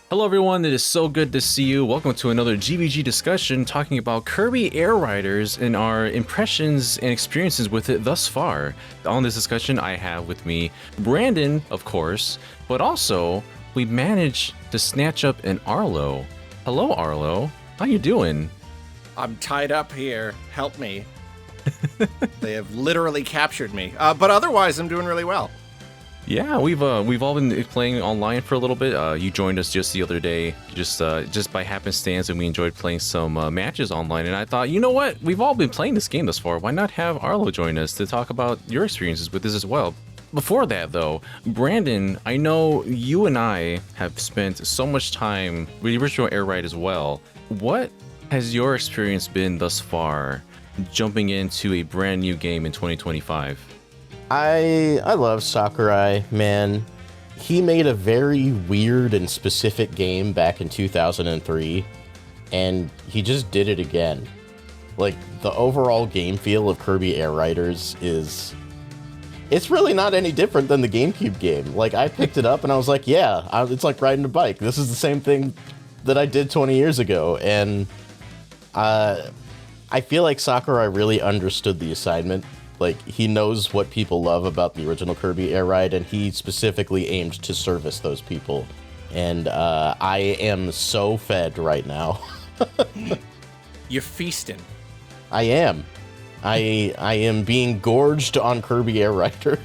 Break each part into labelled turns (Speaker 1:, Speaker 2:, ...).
Speaker 1: Hello everyone, it is so good to see you. Welcome to another GBG discussion talking about Kirby Air Riders and our impressions and experiences with it thus far. On this discussion, I have with me Brandon, of course, but also we managed to snatch up an Arlo. Hello Arlo, how you doing?
Speaker 2: I'm tied up here. Help me. They have literally captured me. But otherwise, I'm doing really well.
Speaker 1: Yeah, we've all been playing online for a little bit. You joined us just the other day, just by happenstance, and we enjoyed playing some matches online. And I thought, you know what? We've all been playing this game thus far. Why not have Arlo join us to talk about your experiences with this as well? Before that, though, Brandon, I know you and I have spent so much time with the original Air Ride as well. What has your experience been thus far, jumping into a brand new game in 2025?
Speaker 3: I love Sakurai, man. He made a very weird and specific game back in 2003, and he just did it again. Like, the overall game feel of Kirby Air Riders it's really not any different than the GameCube game. Like, I picked it up and I was like, yeah, it's like riding a bike. This is the same thing that I did 20 years ago, and I feel like Sakurai really understood the assignment. Like, he knows what people love about the original Kirby Air Ride, and he specifically aimed to service those people. And I am so fed right now.
Speaker 2: You're feasting.
Speaker 3: I am. I am being gorged on Kirby Air Riders.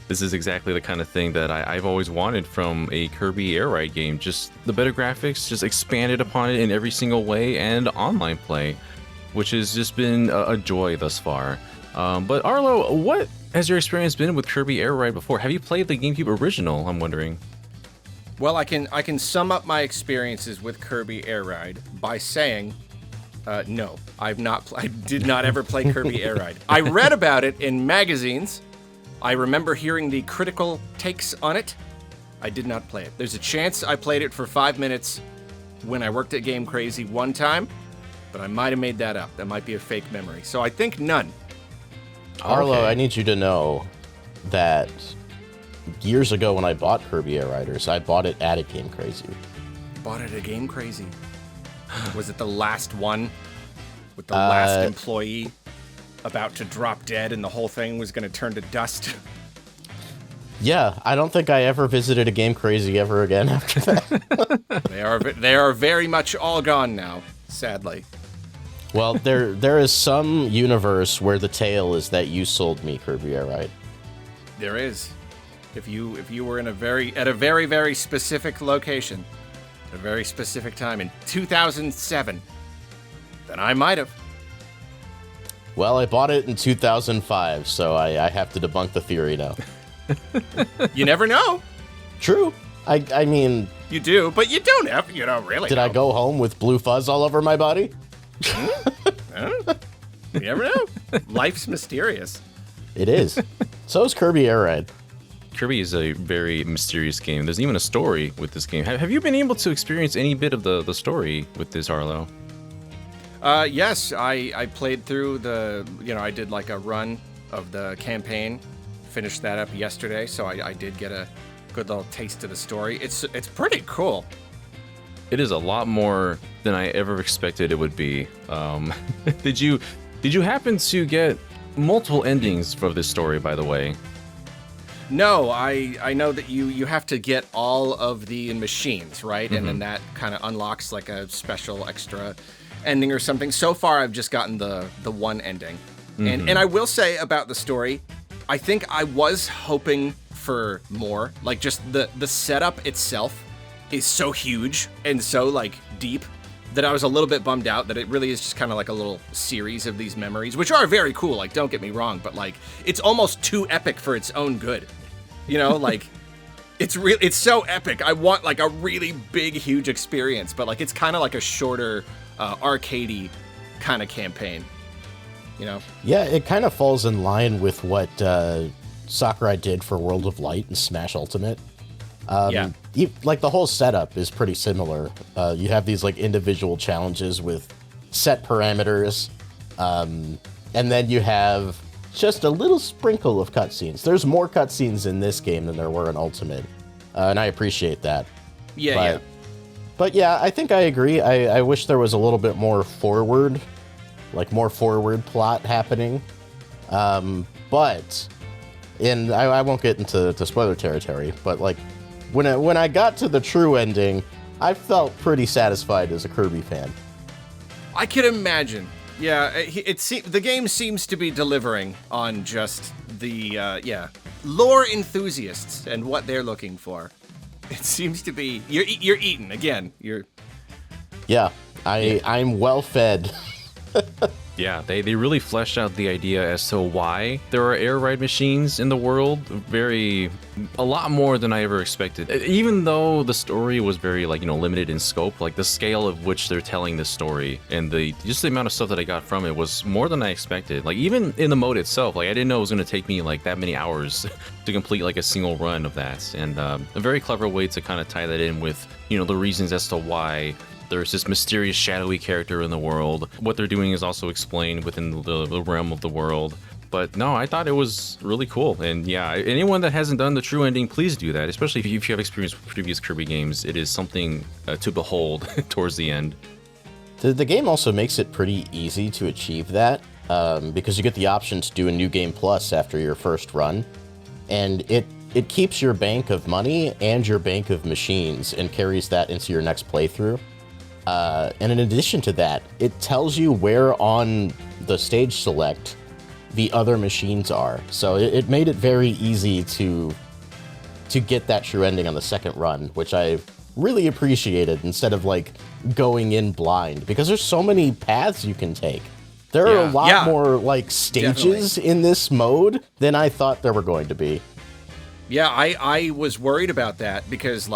Speaker 1: This is exactly the kind of thing that I've always wanted from a Kirby Air Ride game. Just the better graphics, just expanded upon it in every single way, and online play, which has just been a joy thus far. But Arlo, what has your experience been with Kirby Air Ride before? Have you played the GameCube original, I'm wondering?
Speaker 2: Well, I can sum up my experiences with Kirby Air Ride by saying, no, I did not ever play Kirby Air Ride. I read about it in magazines. I remember hearing the critical takes on it. I did not play it. There's a chance I played it for 5 minutes when I worked at Game Crazy one time, but I might have made that up. That might be a fake memory. So I think none.
Speaker 3: Arlo,
Speaker 1: Okay.
Speaker 3: I need you to know that years ago when I bought Kirby Air Riders, I bought it at a Game Crazy.
Speaker 2: Bought it at Game Crazy. Was it the last one with the last employee about to drop dead and the whole thing was going to turn to dust?
Speaker 3: Yeah, I don't think I ever visited a Game Crazy ever again after that.
Speaker 2: They are very much all gone now, sadly.
Speaker 3: Well, there is some universe where the tale is that you sold me Kirby Air Ride.
Speaker 2: There is. If you were at a very, very specific location, at a very specific time in 2007, then I might have.
Speaker 3: Well, I bought it in 2005, so I have to debunk the theory now.
Speaker 2: You never know.
Speaker 3: True. I mean...
Speaker 2: You do, but you don't have, really
Speaker 3: Did
Speaker 2: know.
Speaker 3: I go home with blue fuzz all over my body?
Speaker 2: You never know. Life's mysterious.
Speaker 3: It is. So is Kirby Air Ride.
Speaker 1: Kirby is a very mysterious game. There's even a story with this game. Have you been able to experience any bit of the story with this, Arlo?
Speaker 2: Yes, I played through I did like a run of the campaign, finished that up yesterday, so I did get a good little taste of the story. It's pretty cool.
Speaker 1: It is a lot more than I ever expected it would be. Did you happen to get multiple endings for this story, by the way?
Speaker 2: No, I know that you have to get all of the machines, right? Mm-hmm. And then that kind of unlocks like a special extra ending or something. So far, I've just gotten the one ending. Mm-hmm. And I will say about the story, I think I was hoping for more. Like, just the setup itself is so huge and so, like, deep that I was a little bit bummed out that it really is just kind of like a little series of these memories, which are very cool, like, don't get me wrong, but, like, it's almost too epic for its own good. Like, it's so epic. I want, like, a really big, huge experience, but, like, it's kind of like a shorter, arcadey kind of campaign,
Speaker 3: Yeah, it kind of falls in line with what Sakurai did for World of Light and Smash Ultimate.
Speaker 2: Yeah.
Speaker 3: Like, the whole setup is pretty similar. You have these, like, individual challenges with set parameters, and then you have just a little sprinkle of cutscenes. There's more cutscenes in this game than there were in Ultimate. and I appreciate that.
Speaker 2: Yeah.
Speaker 3: But yeah, I think I agree. I wish there was a little bit more forward plot happening. But, and I won't get into spoiler territory, but like when I got to the true ending, I felt pretty satisfied as a Kirby fan.
Speaker 2: I can imagine. Yeah, the game seems to be delivering on just the lore enthusiasts and what they're looking for. It seems to be you're eating again.
Speaker 3: I'm well fed.
Speaker 1: Yeah, they really fleshed out the idea as to why there are air ride machines in the world. A lot more than I ever expected. Even though the story was very limited in scope, like the scale of which they're telling this story and just the amount of stuff that I got from it was more than I expected. Like even in the mode itself, like I didn't know it was going to take me like that many hours to complete like a single run of that. And a very clever way to kind of tie that in with the reasons as to why there's this mysterious shadowy character in the world. What they're doing is also explained within the realm of the world. But no, I thought it was really cool. And yeah, anyone that hasn't done the true ending, please do that. Especially if you have experience with previous Kirby games. It is something to behold towards the end.
Speaker 3: The game also makes it pretty easy to achieve that because you get the option to do a New Game Plus after your first run. And it keeps your bank of money and your bank of machines and carries that into your next playthrough. And in addition to that, it tells you where on the stage select the other machines are. So it made it very easy to get that true ending on the second run, which I really appreciated instead of like going in blind, because there's so many paths you can take. There are a lot more like stages in this mode than I thought there were going to be.
Speaker 2: Yeah, I was worried about that because,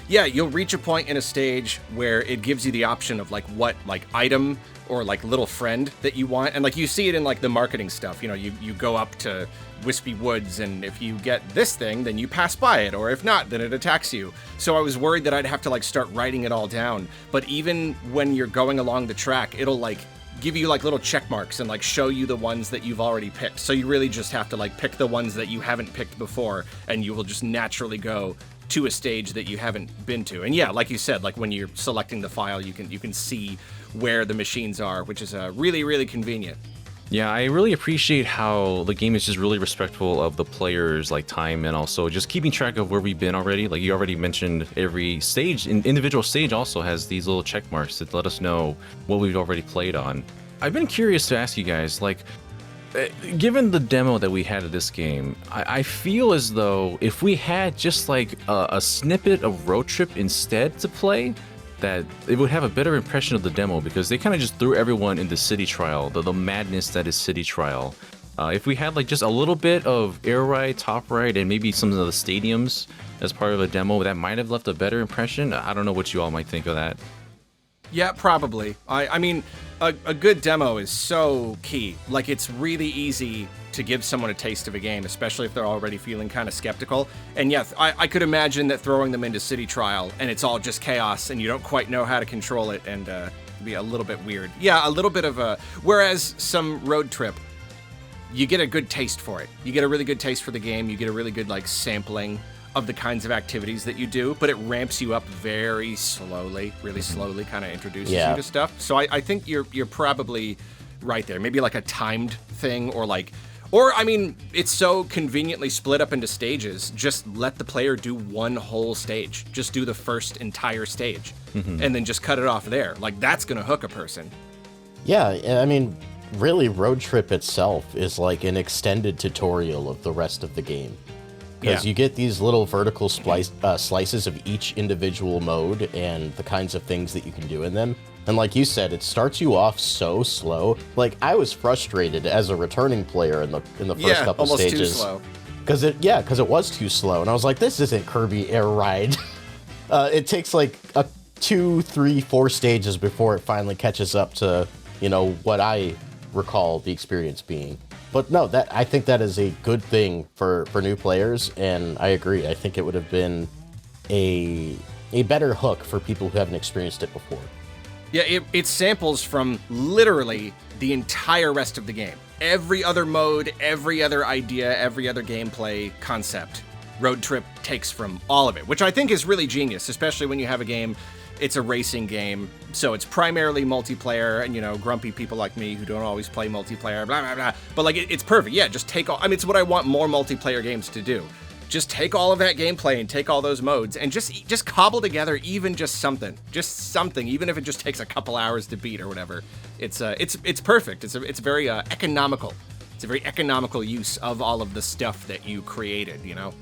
Speaker 2: you'll reach a point in a stage where it gives you the option of, what item or, little friend that you want. And, you see it in, the marketing stuff. You go up to Wispy Woods, and if you get this thing, then you pass by it. Or if not, then it attacks you. So I was worried that I'd have to, start writing it all down. But even when you're going along the track, it'll, give you little check marks and show you the ones that you've already picked. So you really just have to pick the ones that you haven't picked before, and you will just naturally go to a stage that you haven't been to. And yeah, like you said, when you're selecting the file, you can see where the machines are, which is really, really convenient.
Speaker 1: Yeah, I really appreciate how the game is just really respectful of the players' time, and also just keeping track of where we've been already. Like you already mentioned, every stage, individual stage also has these little check marks that let us know what we've already played on. I've been curious to ask you guys, given the demo that we had of this game, I feel as though if we had just a snippet of Road Trip instead to play, that it would have a better impression of the demo, because they kind of just threw everyone into City Trial, the madness that is City Trial. If we had just a little bit of Air Ride, Top Ride, and maybe some of the stadiums as part of a demo, that might have left a better impression. I don't know what you all might think of that.
Speaker 2: Yeah, probably. I mean, a good demo is so key. It's really easy to give someone a taste of a game, especially if they're already feeling kind of skeptical. And yeah, I could imagine that throwing them into City Trial and it's all just chaos and you don't quite know how to control it, and be a little bit weird. Yeah, a little bit of a... Whereas some Road Trip, you get a good taste for it. You get a really good taste for the game. You get a really good sampling of the kinds of activities that you do, but it ramps you up very slowly, really slowly, kind of introduces you to stuff. So I think you're probably right there. Maybe a timed thing, or I mean, it's so conveniently split up into stages. Just let the player do one whole stage. Just do the first entire stage, and then just cut it off there. That's gonna hook a person.
Speaker 3: Yeah, I mean, really, Road Trip itself is an extended tutorial of the rest of the game. Because you get these little vertical slices of each individual mode and the kinds of things that you can do in them. And like you said, it starts you off so slow. I was frustrated as a returning player in the first couple stages.
Speaker 2: Too slow.
Speaker 3: Because it was too slow. And I was like, this isn't Kirby Air Ride. It takes 2, 3, 4 stages before it finally catches up to, what I recall the experience being. But no, I think that is a good thing for new players, and I agree. I think it would have been a better hook for people who haven't experienced it before.
Speaker 2: Yeah, it samples from literally the entire rest of the game. Every other mode, every other idea, every other gameplay concept Road Trip takes from all of it, which I think is really genius, especially when you have a game. It's a racing game, so it's primarily multiplayer, and, you know, grumpy people like me who don't always play multiplayer, blah, blah, blah. But, like, it's perfect. Yeah, just take all... I mean, it's what I want more multiplayer games to do. Just take all of that gameplay and take all those modes and just cobble together even just something. Just something, even if it just takes a couple hours to beat or whatever. It's perfect. It's very economical. It's a very economical use of all of the stuff that you created, you know?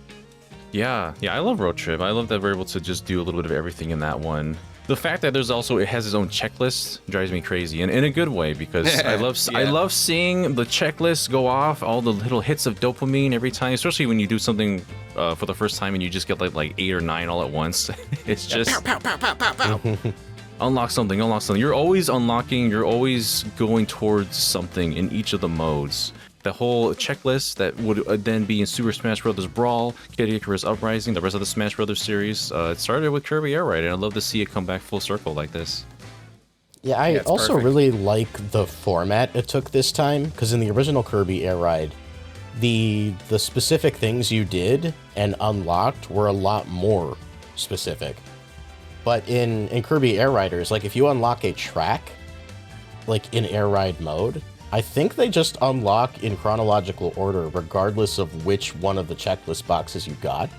Speaker 1: Yeah, I love Road Trip. I love that we're able to just do a little bit of everything in that one. The fact that it has its own checklist drives me crazy, and in a good way, because I love seeing the checklist go off, all the little hits of dopamine every time, especially when you do something for the first time and you just get like 8 or 9 all at once. It's just
Speaker 2: pow, pow, pow, pow, pow, pow.
Speaker 1: unlock something. You're always unlocking. You're always going towards something in each of the modes. The whole checklist that would then be in Super Smash Bros. Brawl, Kid Icarus Uprising, the rest of the Smash Bros. Series. It started with Kirby Air Ride, and I love to see it come back full circle like this.
Speaker 3: Yeah, I also
Speaker 2: perfect.
Speaker 3: really like the format it took this time, because in the original Kirby Air Ride, the specific things you did and unlocked were a lot more specific. But in Kirby Air Riders, like, if you unlock a track, like in Air Ride mode, I think they just unlock in chronological order, regardless of which one of the checklist boxes you got.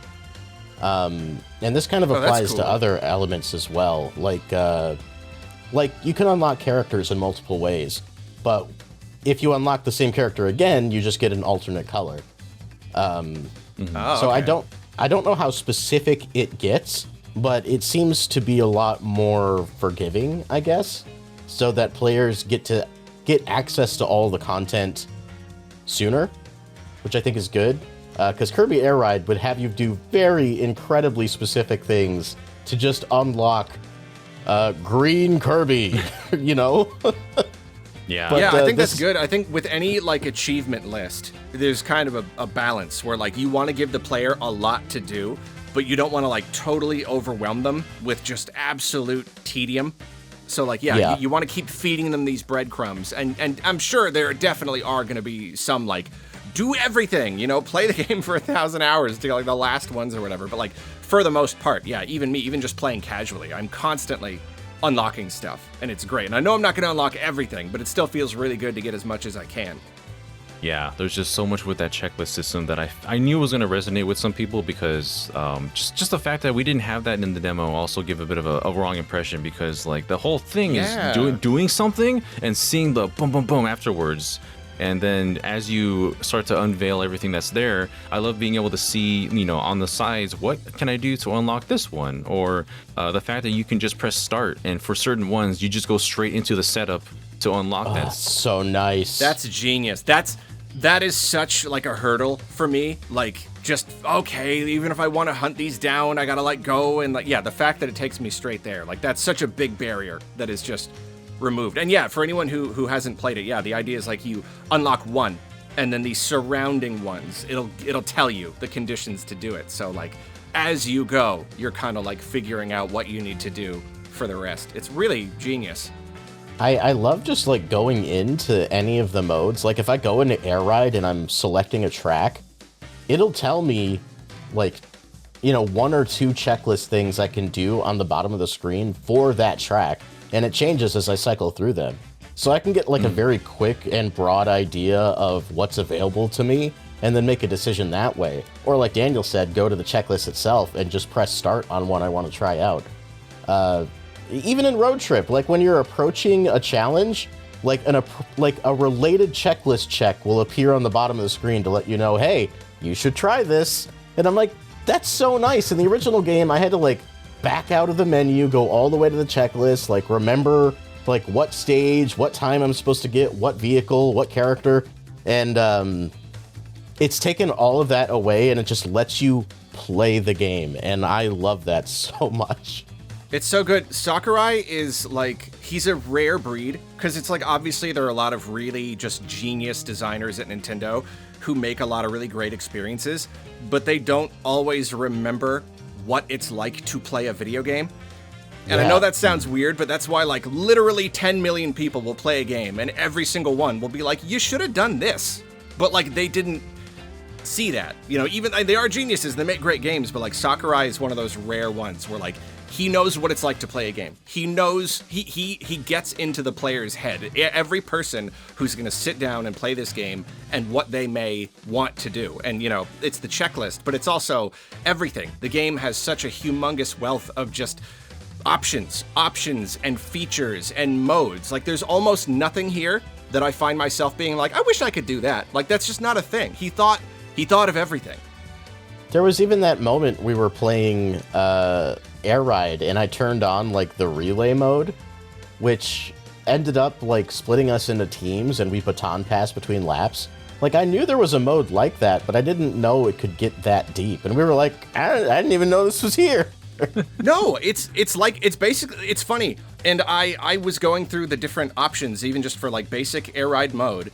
Speaker 3: And this kind of applies
Speaker 2: cool.
Speaker 3: to other elements as well. Like you can unlock characters in multiple ways, but if you unlock the same character again, you just get an alternate color. So
Speaker 2: okay.
Speaker 3: I don't know how specific it gets, but it seems to be a lot more forgiving, I guess, so that players get access to all the content sooner, which I think is good, because Kirby Air Ride would have you do very incredibly specific things to just unlock green Kirby, you know?
Speaker 1: Yeah.
Speaker 3: But,
Speaker 2: I think that's good. I think with any, like, achievement list, there's kind of a balance where, like, you want to give the player a lot to do, but you don't want to, like, totally overwhelm them with just absolute tedium. So, like, you want to keep feeding them these breadcrumbs. And I'm sure there definitely are going to be some, like, do everything, you know, play the game for 1,000 hours to, like, the last ones or whatever. But, like, for the most part, yeah, even me, even just playing casually, I'm constantly unlocking stuff, and it's great. And I know I'm not going to unlock everything, but it still feels really good to get as much as I can.
Speaker 1: Yeah, there's just so much with that checklist system that I knew was going to resonate with some people, because just the fact that we didn't have that in the demo also give a bit of a wrong impression, because, like, the whole thing is doing something and seeing the boom boom boom afterwards. And then as you start to unveil everything that's there, I love being able to see, you know, on the sides, what can I do to unlock this one? Or the fact that you can just press start, and for certain ones, you just go straight into the setup to unlock that.
Speaker 3: So nice.
Speaker 2: That's genius. That is such, like, a hurdle for me. Like, just, okay, even if I want to hunt these down, I gotta, like, go and, like, yeah, the fact that it takes me straight there, like, that's such a big barrier that is just removed. And yeah, for anyone who hasn't played it, yeah, the idea is, like, you unlock one, and then the surrounding ones, it'll tell you the conditions to do it. So, like, as you go, you're kind of, like, figuring out what you need to do for the rest. It's really genius.
Speaker 3: I love just, like, going into any of the modes. Like, if I go into Air Ride and I'm selecting a track, it'll tell me, like, you know, 1 or 2 checklist things I can do on the bottom of the screen for that track, and it changes as I cycle through them. So I can get, like, a very quick and broad idea of what's available to me, and then make a decision that way. Or, like Daniel said, go to the checklist itself and just press start on one I want to try out. Even in Road Trip, like, when you're approaching a challenge, like a related checklist check will appear on the bottom of the screen to let you know, hey, you should try this. And I'm like, that's so nice. In the original game, I had to, like, back out of the menu, go all the way to the checklist, like, remember, like, what stage, what time I'm supposed to get, what vehicle, what character. And it's taken all of that away, and it just lets you play the game. And I love that so much.
Speaker 2: It's so good. Sakurai is, like, he's a rare breed, because it's, like, obviously there are a lot of really just genius designers at Nintendo who make a lot of really great experiences, but they don't always remember what it's like to play a video game. And I know that sounds weird, but that's why, like, literally 10 million people will play a game, and every single one will be like, you should have done this. But, like, they didn't see that. You know, even they are geniuses, they make great games, but like Sakurai is one of those rare ones where like he knows what it's like to play a game. He knows he gets into the player's head. Every person who's going to sit down and play this game and what they may want to do. And you know, it's the checklist, but it's also everything. The game has such a humongous wealth of just options and features and modes. Like there's almost nothing here that I find myself being like, I wish I could do that. Like that's just not a thing. He thought of everything.
Speaker 3: There was even that moment we were playing Air Ride, and I turned on like the relay mode, which ended up like splitting us into teams, and we baton pass between laps. Like I knew there was a mode like that, but I didn't know it could get that deep. And we were like, I didn't even know this was here.
Speaker 2: No, it's basically, it's funny. And I was going through the different options, even just for like basic air ride mode,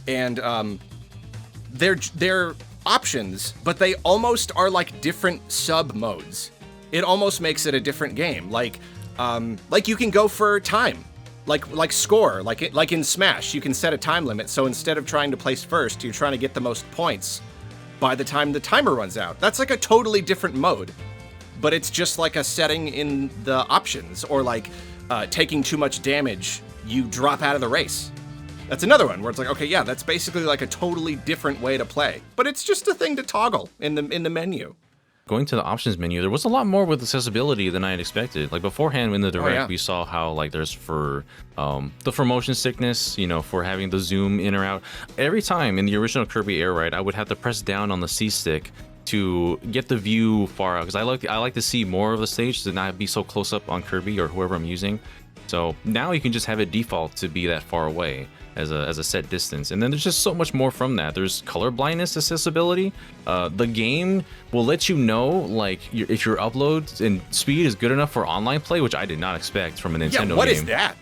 Speaker 2: and they're options, but they almost are like different sub modes. It almost makes it a different game. Like you can go for time, like score, like in Smash, you can set a time limit. So instead of trying to place first, you're trying to get the most points by the time the timer runs out. That's like a totally different mode. But it's just like a setting in the options, or like taking too much damage, you drop out of the race. That's another one where it's like, okay, yeah, that's basically like a totally different way to play. But it's just a thing to toggle in the menu.
Speaker 1: Going to the options menu, there was a lot more with accessibility than I had expected. Like beforehand in the direct, we saw how like there's for for motion sickness, you know, for having the zoom in or out. Every time in the original Kirby Air Ride, I would have to press down on the C stick to get the view far out, because I like to see more of the stage to not be so close up on Kirby or whoever I'm using. So now you can just have it default to be that far away as a set distance, and then there's just so much more from that. There's color blindness accessibility. The game will let you know like if your upload and speed is good enough for online play, which I did not expect from a Nintendo game.
Speaker 2: Yeah, what is that?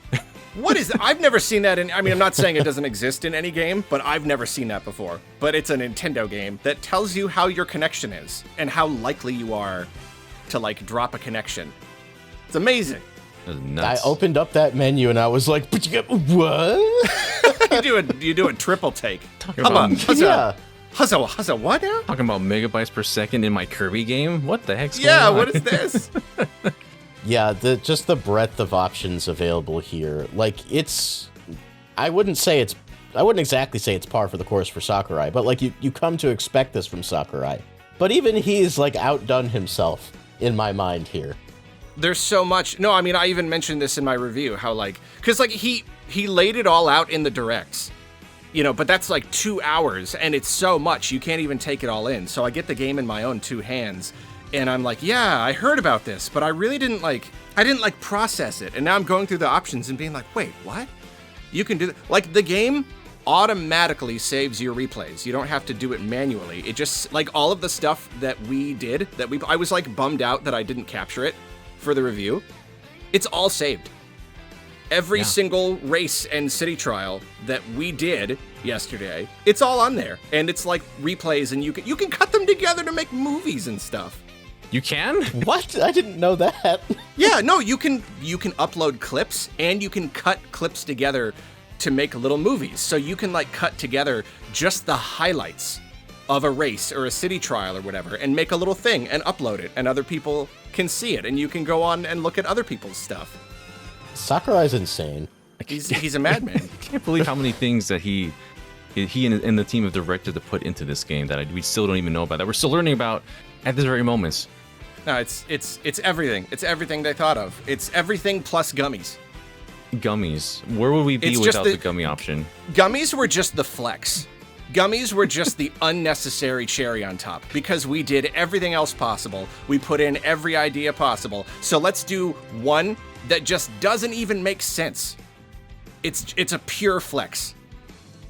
Speaker 2: What is that? I've never seen that in, I mean, I'm not saying it doesn't exist in any game, but I've never seen that before. But it's a Nintendo game that tells you how your connection is and how likely you are to like drop a connection. It's amazing.
Speaker 1: Nuts.
Speaker 3: I opened up that menu and I was like, but you get what?
Speaker 2: you do a triple take.
Speaker 1: Talking about
Speaker 2: Huzza, what now?
Speaker 1: Talking about megabytes per second in my Kirby game? What the heck's going on?
Speaker 2: Yeah, what is this?
Speaker 3: Yeah, just the breadth of options available here. Like I wouldn't exactly say it's par for the course for Sakurai, but like you come to expect this from Sakurai. But even he's like outdone himself in my mind here.
Speaker 2: There's so much. No, I mean, I even mentioned this in my review, how like, cause like he laid it all out in the directs, you know, but that's like 2 hours and it's so much, you can't even take it all in. So I get the game in my own 2 hands. And I'm like, yeah, I heard about this, but I really didn't process it. And now I'm going through the options and being like, wait, what? You can do that. Like the game automatically saves your replays. You don't have to do it manually. It just like all of the stuff that we did I was like bummed out that I didn't capture it for the review. It's all saved. Every single race and city trial that we did yesterday, it's all on there. And it's like replays, and you can cut them together to make movies and stuff.
Speaker 1: You can?
Speaker 3: What? I didn't know that.
Speaker 2: Yeah, no, you can upload clips, and you can cut clips together to make little movies. So you can like cut together just the highlights of a race or a city trial or whatever and make a little thing and upload it, and other people can see it, and you can go on and look at other people's stuff.
Speaker 3: Sakurai's insane.
Speaker 2: He's a madman.
Speaker 1: I can't believe how many things that he and the team have directed to put into this game that we still don't even know about, that we're still learning about at this very moment.
Speaker 2: No, it's everything. It's everything they thought of. It's everything plus gummies.
Speaker 1: Gummies. Where would we be without the gummy option?
Speaker 2: Gummies were just the flex. Gummies were just the unnecessary cherry on top, because we did everything else possible. We put in every idea possible. So let's do one that just doesn't even make sense. It's a pure flex.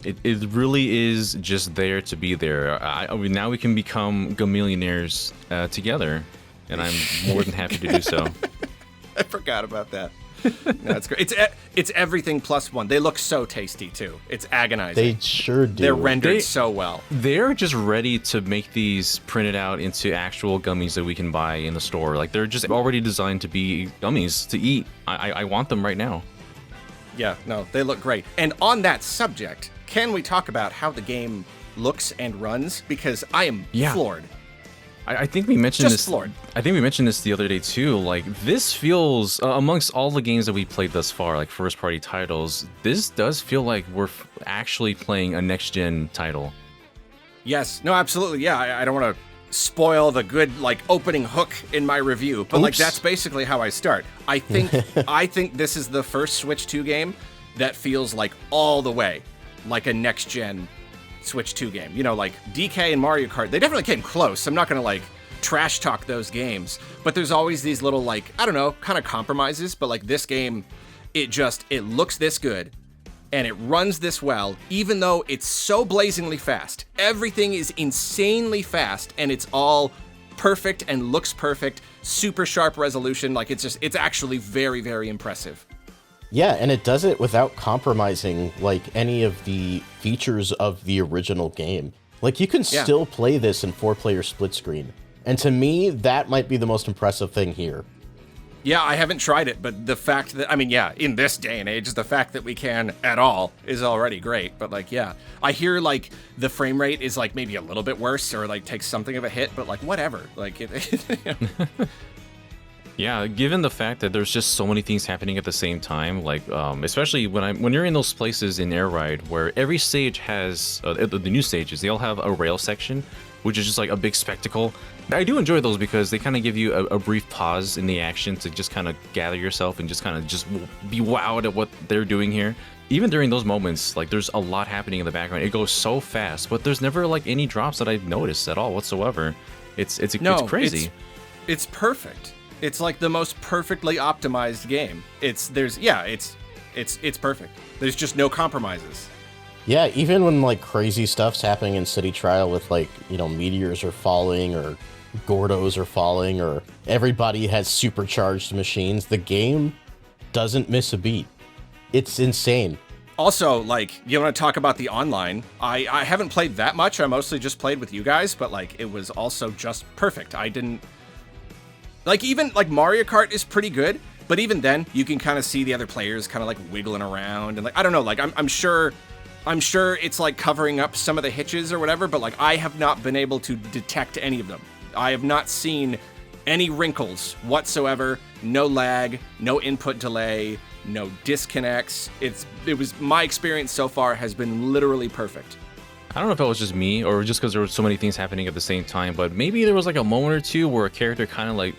Speaker 1: It really is just there to be there. Now we can become Gummillionaires together, and I'm more than happy to do so.
Speaker 2: I forgot about that. No, it's great. It's everything plus one. They look so tasty too. It's agonizing.
Speaker 3: They sure do.
Speaker 2: They're rendered so well.
Speaker 1: They're just ready to make these printed out into actual gummies that we can buy in the store. Like they're just already designed to be gummies to eat. I want them right now.
Speaker 2: Yeah, no, they look great. And on that subject, can we talk about how the game looks and runs, because I am floored.
Speaker 1: I think we mentioned
Speaker 2: Just
Speaker 1: this.
Speaker 2: floored.
Speaker 1: I think we mentioned this the other day too. Like, this feels amongst all the games that we played thus far, like first-party titles, this does feel like we're actually playing a next-gen title.
Speaker 2: Yes. No, absolutely. Yeah, I don't want to spoil the good like opening hook in my review, but like that's basically how I start. I think this is the first Switch 2 game that feels like all the way like a next-gen Switch 2 game. You know, like DK and Mario Kart, they definitely came close. I'm not going to like trash talk those games, but there's always these little like, I don't know, kind of compromises, but like this game, it looks this good and it runs this well, even though it's so blazingly fast. Everything is insanely fast and it's all perfect and looks perfect, super sharp resolution. Like it's actually very, very impressive.
Speaker 3: Yeah, and it does it without compromising, like, any of the features of the original game. Like, you can still play this in 4-player split screen. And to me, that might be the most impressive thing here.
Speaker 2: Yeah, I haven't tried it, but the fact that, I mean, yeah, in this day and age, the fact that we can at all is already great. But, like, yeah, I hear, like, the frame rate is, like, maybe a little bit worse or, like, takes something of a hit, but, like, whatever. Like, you know.
Speaker 1: Yeah, given the fact that there's just so many things happening at the same time, like especially when you're in those places in Air Ride where every stage has the new stages, they all have a rail section, which is just like a big spectacle. I do enjoy those because they kind of give you a brief pause in the action to just kind of gather yourself and just kind of just be wowed at what they're doing here. Even during those moments, like there's a lot happening in the background. It goes so fast, but there's never like any drops that I've noticed at all whatsoever. It's crazy.
Speaker 2: It's perfect. It's like the most perfectly optimized game. It's perfect. There's just no compromises.
Speaker 3: Yeah, even when like crazy stuff's happening in City Trial with like, you know, meteors are falling or Gordos are falling or everybody has supercharged machines, the game doesn't miss a beat. It's insane.
Speaker 2: Also, like, you want to talk about the online? I haven't played that much. I mostly just played with you guys, but like it was also just perfect. I didn't like, even like Mario Kart is pretty good, but even then you can kind of see the other players kind of like wiggling around and like, I don't know, like I'm sure it's like covering up some of the hitches or whatever, but like I have not been able to detect any of them. I have not seen any wrinkles whatsoever, no lag, no input delay, no disconnects. My experience so far has been literally perfect.
Speaker 1: I don't know if it was just me or just because there were so many things happening at the same time, but maybe there was like a moment or two where a character kind of like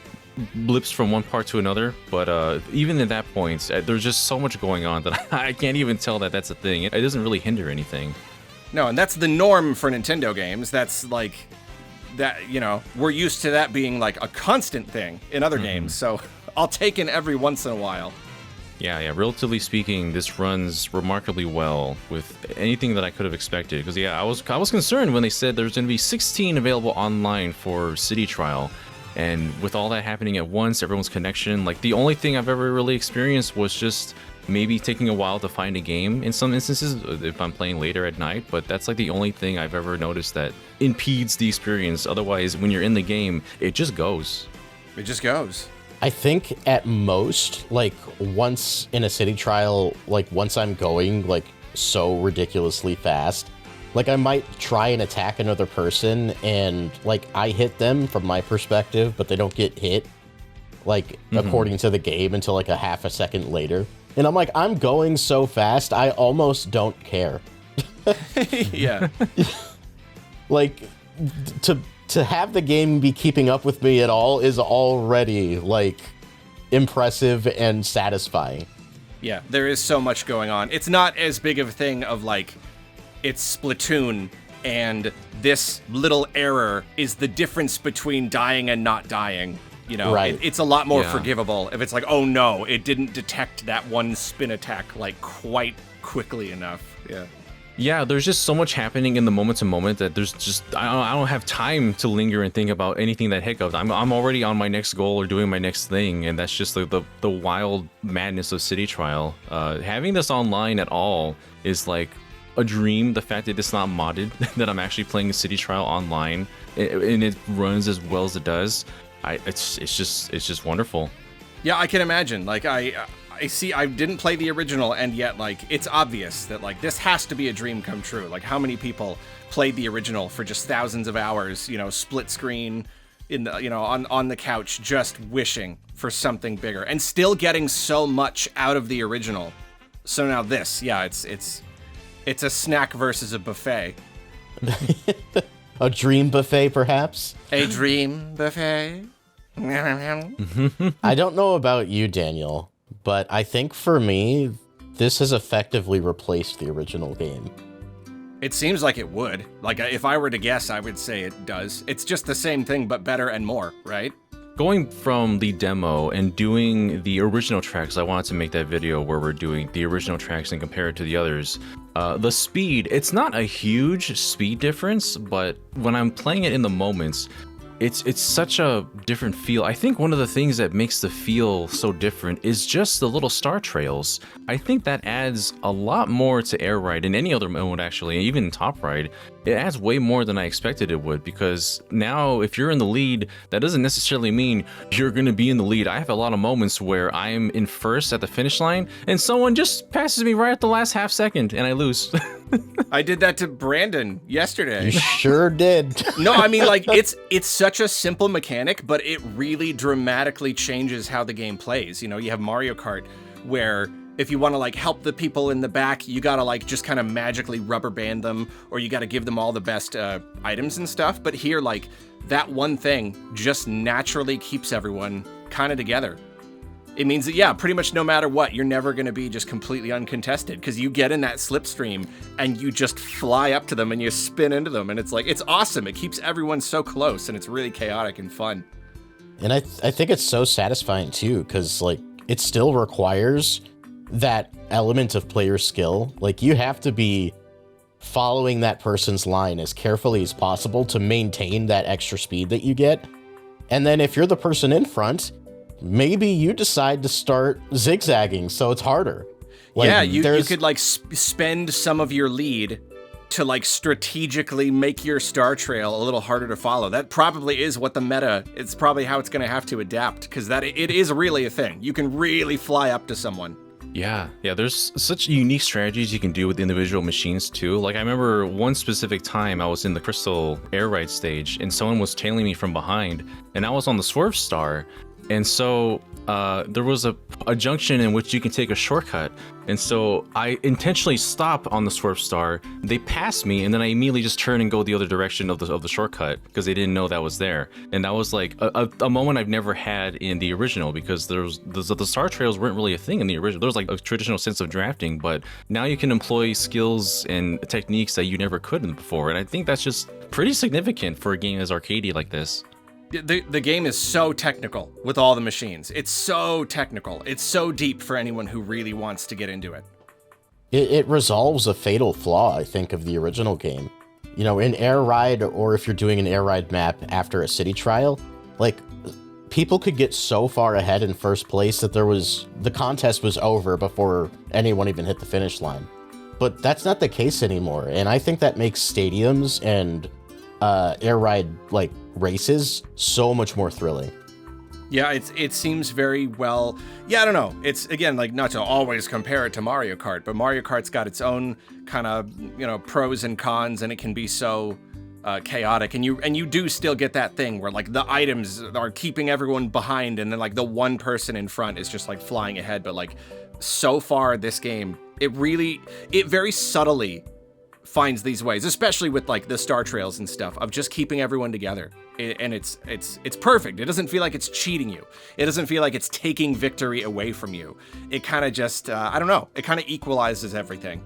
Speaker 1: blips from one part to another. But even at that point, there's just so much going on that I can't even tell that that's a thing. It doesn't really hinder anything.
Speaker 2: No, and that's the norm for Nintendo games. That's like that, you know, we're used to that being like a constant thing in other games. So I'll take it every once in a while.
Speaker 1: Yeah, relatively speaking, this runs remarkably well with anything that I could have expected. Because, yeah, I was concerned when they said there's going to be 16 available online for City Trial. And with all that happening at once, everyone's connection, like, the only thing I've ever really experienced was just maybe taking a while to find a game in some instances if I'm playing later at night. But that's, like, the only thing I've ever noticed that impedes the experience. Otherwise, when you're in the game, it just goes.
Speaker 2: It just goes.
Speaker 3: I think at most, like, once in a City Trial, like, once I'm going, like, so ridiculously fast, like, I might try and attack another person, and, like, I hit them from my perspective, but they don't get hit, like, according to the game until, like, a half a second later. And I'm like, I'm going so fast, I almost don't care.
Speaker 2: Yeah.
Speaker 3: Like, to have the game be keeping up with me at all is already, like, impressive and satisfying.
Speaker 2: Yeah, there is so much going on. It's not as big of a thing of, like, it's Splatoon, and this little error is the difference between dying and not dying. You know,
Speaker 3: right.
Speaker 2: It's a lot more forgivable if it's like, oh no, it didn't detect that one spin attack, like, quite quickly enough. Yeah.
Speaker 1: Yeah, there's just so much happening in the moment to moment that there's just I don't have time to linger and think about anything that hiccups. I'm already on my next goal or doing my next thing, and that's just the wild madness of City Trial. Having this online at all is like a dream. The fact that it's not modded, that I'm actually playing City Trial online, and it runs as well as it does. It's just wonderful.
Speaker 2: Yeah, I can imagine. Like I see, I didn't play the original, and yet, like, it's obvious that, like, this has to be a dream come true. Like, how many people played the original for just thousands of hours, split screen in the, on the couch, just wishing for something bigger and still getting so much out of the original. So now this, it's a snack versus a buffet.
Speaker 3: A dream buffet, perhaps?
Speaker 2: A dream buffet?
Speaker 3: I don't know about you, Daniel, but I think for me, this has effectively replaced the original game.
Speaker 2: It seems like it would. Like, if I were to guess, I would say it does. It's just the same thing, but better and more, right?
Speaker 1: Going from the demo and doing the original tracks, I wanted to make that video where we're doing the original tracks and compare it to the others. The speed, it's not a huge speed difference, but when I'm playing it in the moments, it's such a different feel. I think one of the things that makes the feel so different is just the little star trails. I think that adds a lot more to Air Ride in any other mode, actually, even Top Ride. It adds way more than I expected it would, because now if you're in the lead, that doesn't necessarily mean you're going to be in the lead. I have a lot of moments where I'm in first at the finish line and someone just passes me right at the last half second and I lose.
Speaker 2: I did that to Brandon yesterday.
Speaker 3: You sure did.
Speaker 2: No, I mean, like, it's such a simple mechanic, but it really dramatically changes how the game plays. You have Mario Kart where if you want to like help the people in the back, you gotta like just kind of magically rubber band them, or you gotta give them all the best items and stuff. But here, like, that one thing just naturally keeps everyone kind of together. It means that, yeah, pretty much no matter what, you're never going to be just completely uncontested, because you get in that slipstream and you just fly up to them and you spin into them. And it's like, it's awesome. It keeps everyone so close and it's really chaotic and fun.
Speaker 3: And I think it's so satisfying too, because like it still requires that element of player skill. Like, you have to be following that person's line as carefully as possible to maintain that extra speed that you get. And then if you're the person in front, maybe you decide to start zigzagging, so it's harder. Like,
Speaker 2: yeah, you could like spend some of your lead to like strategically make your star trail a little harder to follow. That probably is what the meta, it's probably how it's going to have to adapt, because that it is really a thing. You can really fly up to someone.
Speaker 1: Yeah, there's such unique strategies you can do with individual machines too. Like, I remember one specific time I was in the Crystal Air Ride stage and someone was tailing me from behind and I was on the Swerve Star. And so there was a junction in which you can take a shortcut. And so I intentionally stop on the Swerve Star. They pass me, and then I immediately just turn and go the other direction of the shortcut because they didn't know that was there. And that was like a moment I've never had in the original, because the star trails weren't really a thing in the original. There was like a traditional sense of drafting, but now you can employ skills and techniques that you never could before. And I think that's just pretty significant for a game as arcadey like this.
Speaker 2: The game is so technical with all the machines. It's so technical. It's so deep for anyone who really wants to get into it.
Speaker 3: It resolves a fatal flaw, I think, of the original game. You know, in Air Ride, or if you're doing an Air Ride map after a city trial, like, people could get so far ahead in first place that the contest was over before anyone even hit the finish line. But that's not the case anymore, and I think that makes stadiums and Air Ride, like, races so much more thrilling.
Speaker 2: Yeah, it seems very well. Yeah, I don't know. It's, again, like, not to always compare it to Mario Kart, but Mario Kart's got its own kind of, pros and cons, and it can be so chaotic. And you do still get that thing where, like, the items are keeping everyone behind, and then, like, the one person in front is just, like, flying ahead. But, like, so far this game, it very subtly finds these ways, especially with like the star trails and stuff, of just keeping everyone together. And it's perfect. It doesn't feel like it's cheating you. It doesn't feel like it's taking victory away from you. It kind of just, I don't know, it kind of equalizes everything.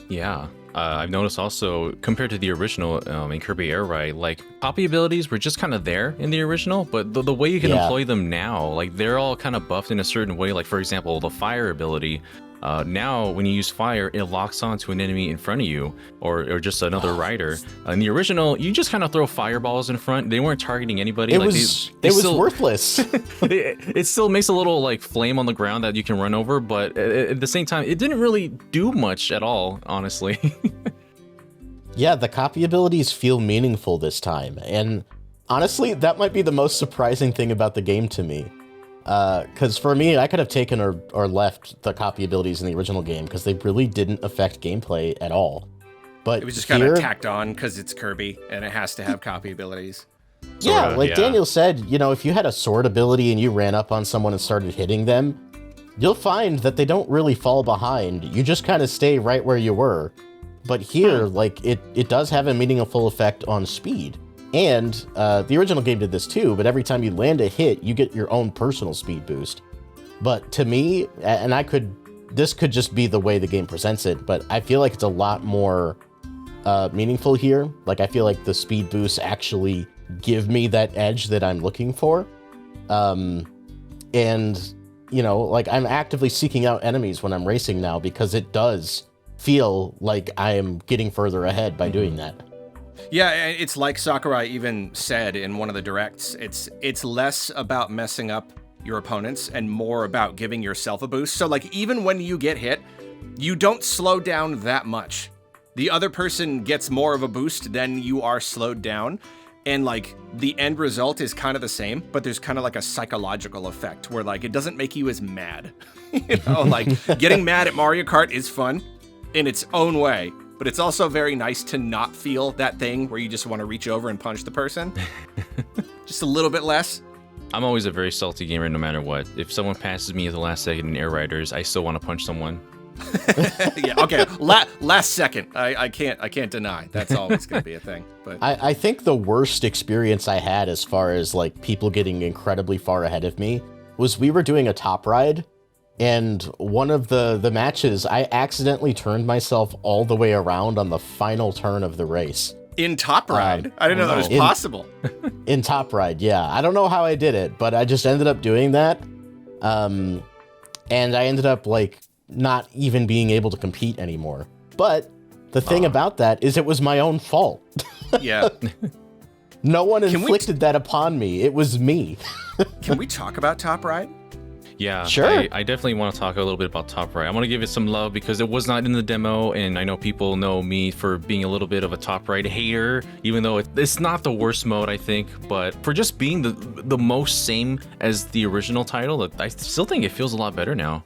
Speaker 1: Yeah. I've noticed also, compared to the original in Kirby Air Ride, like, copy abilities were just kind of there in the original, but the way you can employ them now, like, they're all kind of buffed in a certain way. Like, for example, the fire ability. Now, when you use fire, it locks onto an enemy in front of you, or just another rider. In the original, you just kind of throw fireballs in front. They weren't targeting anybody.
Speaker 3: It was worthless.
Speaker 1: it still makes a little like flame on the ground that you can run over, but at the same time, it didn't really do much at all, honestly.
Speaker 3: Yeah, the copy abilities feel meaningful this time, and honestly, that might be the most surprising thing about the game to me. Because for me, I could have taken or left the copy abilities in the original game, because they really didn't affect gameplay at all. But
Speaker 2: it was just kind of
Speaker 3: here,
Speaker 2: tacked on because it's Kirby and it has to have copy abilities.
Speaker 3: yeah,
Speaker 1: Sorta,
Speaker 3: like
Speaker 1: yeah.
Speaker 3: Daniel said, you know, if you had a sword ability and you ran up on someone and started hitting them, you'll find that they don't really fall behind. You just kind of stay right where you were. But here, like, it does have a meaningful effect on speed. And the original game did this too, but every time you land a hit, you get your own personal speed boost. But to me, and this could just be the way the game presents it, but I feel like it's a lot more meaningful here. Like, I feel like the speed boosts actually give me that edge that I'm looking for. And, you know, like, I'm actively seeking out enemies when I'm racing now because it does feel like I am getting further ahead by doing that.
Speaker 2: Yeah, it's like Sakurai even said in one of the directs, it's less about messing up your opponents and more about giving yourself a boost. So, like, even when you get hit, you don't slow down that much. The other person gets more of a boost than you are slowed down. And, like, the end result is kind of the same, but there's kind of like a psychological effect where, like, it doesn't make you as mad. You know, like, getting mad at Mario Kart is fun in its own way, but it's also very nice to not feel that thing where you just want to reach over and punch the person. Just a little bit less.
Speaker 1: I'm always a very salty gamer no matter what. If someone passes me at the last second in Air Riders, I still want to punch someone.
Speaker 2: Yeah, okay. Last second. I can't deny. That's always going to be a thing. But
Speaker 3: I think the worst experience I had as far as like people getting incredibly far ahead of me was we were doing a top ride, and one of the matches I accidentally turned myself all the way around on the final turn of the race.
Speaker 2: in Top Ride? I didn't know that was possible.
Speaker 3: In Top Ride, yeah. I don't know how I did it, but I just ended up doing that. And I ended up like not even being able to compete anymore. But the thing about that is it was my own fault.
Speaker 2: Yeah.
Speaker 3: No one inflicted that upon me. It was me.
Speaker 2: Can we talk about Top Ride?
Speaker 1: Yeah,
Speaker 3: sure.
Speaker 1: I definitely want to talk a little bit about Top Ride. I want to give it some love because it was not in the demo, and I know people know me for being a little bit of a Top Ride hater, even though it's not the worst mode, I think. But for just being the most same as the original title, I still think it feels a lot better now.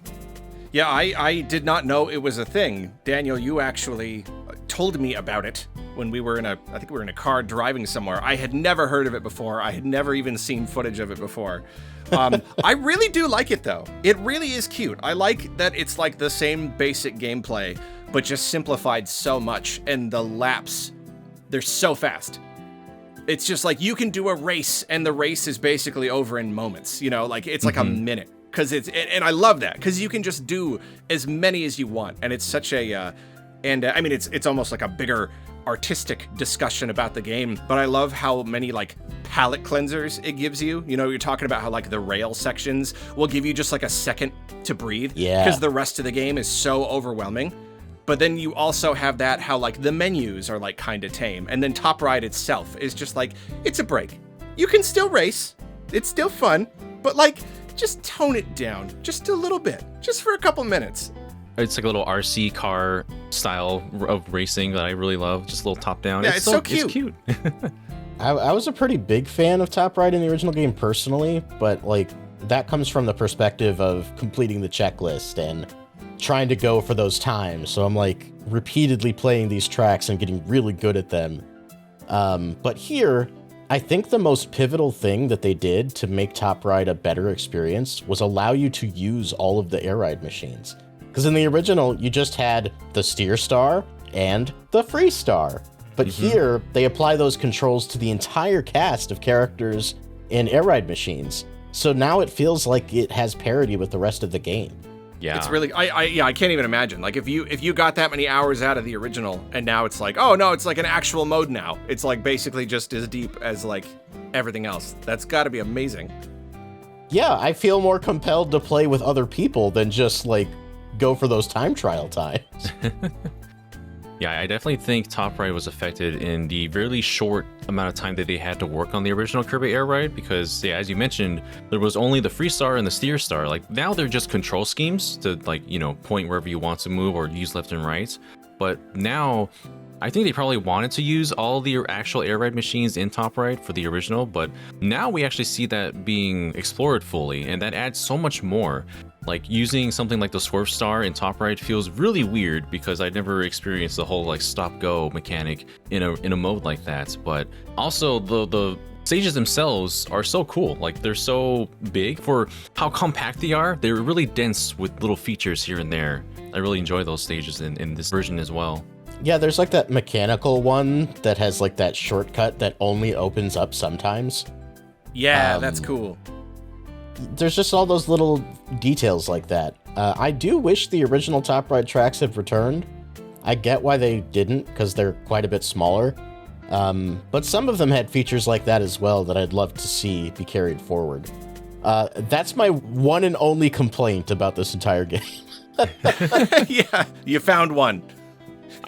Speaker 2: Yeah, I did not know it was a thing. Daniel, you actually told me about it when we were I think we were in a car driving somewhere. I had never heard of it before. I had never even seen footage of it before. I really do like it, though. It really is cute. I like that it's like the same basic gameplay, but just simplified so much. And the laps, they're so fast. It's just like you can do a race, and the race is basically over in moments. You know, like it's like a minute. And I love that, because you can just do as many as you want. And it's such a, I mean, it's almost like a bigger artistic discussion about the game, but I love how many like palette cleansers it gives you. You know, you're talking about how like the rail sections will give you just like a second to breathe.
Speaker 3: Yeah.
Speaker 2: Because the rest of the game is so overwhelming. But then you also have that how like the menus are like kind of tame. And then Top Ride itself is just like, it's a break. You can still race. It's still fun, but like just tone it down just a little bit, just for a couple minutes.
Speaker 1: It's like a little RC car style of racing that I really love. Just a little top down.
Speaker 2: Yeah, it's so cute.
Speaker 1: It's cute.
Speaker 3: I was a pretty big fan of Top Ride in the original game personally, but like that comes from the perspective of completing the checklist and trying to go for those times. So I'm like repeatedly playing these tracks and getting really good at them. But here, I think the most pivotal thing that they did to make Top Ride a better experience was allow you to use all of the air ride machines. Because in the original, you just had the Steer Star and the Free Star. But here, they apply those controls to the entire cast of characters in air ride machines. So now it feels like it has parity with the rest of the game.
Speaker 1: Yeah.
Speaker 2: It's really, I can't even imagine. Like if you got that many hours out of the original and now it's like, oh no, it's like an actual mode now. It's like basically just as deep as like everything else. That's got to be amazing.
Speaker 3: Yeah, I feel more compelled to play with other people than just like go for those time trial times.
Speaker 1: Yeah, I definitely think Top Ride was affected in the really short amount of time that they had to work on the original Kirby Air Ride because, yeah, as you mentioned, there was only the Free Star and the Steer Star. Like, now they're just control schemes to, like, you know, point wherever you want to move or use left and right. But now, I think they probably wanted to use all the actual air ride machines in Top Ride for the original, but now we actually see that being explored fully, and that adds so much more. Like using something like the Swerve Star in Top Right feels really weird because I'd never experienced the whole like stop go mechanic in a mode like that. But also the stages themselves are so cool. Like they're so big for how compact they are. They're really dense with little features here and there. I really enjoy those stages in this version as well.
Speaker 3: Yeah, there's like that mechanical one that has like that shortcut that only opens up sometimes.
Speaker 2: Yeah, that's cool.
Speaker 3: There's just all those little details like that. I do wish the original Top Right tracks have returned. I get why they didn't, because they're quite a bit smaller. But some of them had features like that as well that I'd love to see be carried forward. That's my one and only complaint about this entire game.
Speaker 2: Yeah, you found one.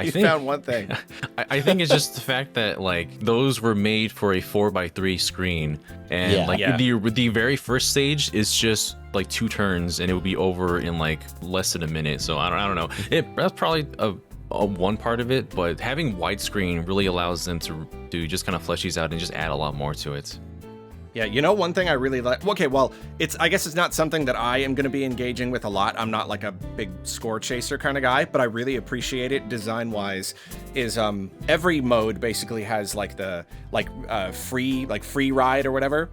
Speaker 2: You found one thing.
Speaker 1: I think it's just the fact that like those were made for a 4x3 screen, and the very first stage is just like 2 turns, and it would be over in like less than a minute. So I don't know. That's probably a one part of it, but having widescreen really allows them to just kind of flesh these out and just add a lot more to it.
Speaker 2: Yeah, you know, one thing I really like. Okay, well, I guess it's not something that I am going to be engaging with a lot. I'm not like a big score chaser kind of guy, but I really appreciate it design-wise. Is every mode basically has like the free ride or whatever,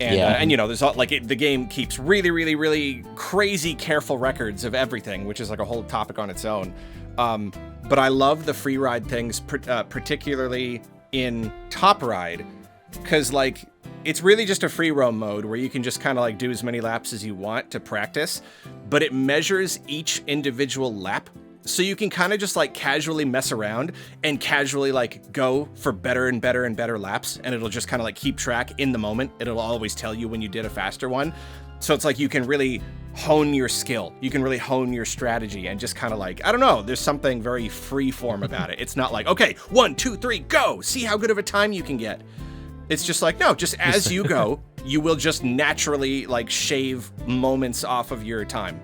Speaker 2: and you know, there's the game keeps really crazy careful records of everything, which is like a whole topic on its own. But I love the free ride things, particularly in Top Ride, because like. It's really just a free roam mode where you can just kind of like do as many laps as you want to practice, but it measures each individual lap. So you can kind of just like casually mess around and casually like go for better and better and better laps. And it'll just kind of like keep track in the moment. It'll always tell you when you did a faster one. So it's like you can really hone your skill. You can really hone your strategy and just kind of like, I don't know, there's something very free form about it. It's not like, okay, 1, 2, 3, go. See how good of a time you can get. It's just like, no, just as you go, you will just naturally like shave moments off of your time.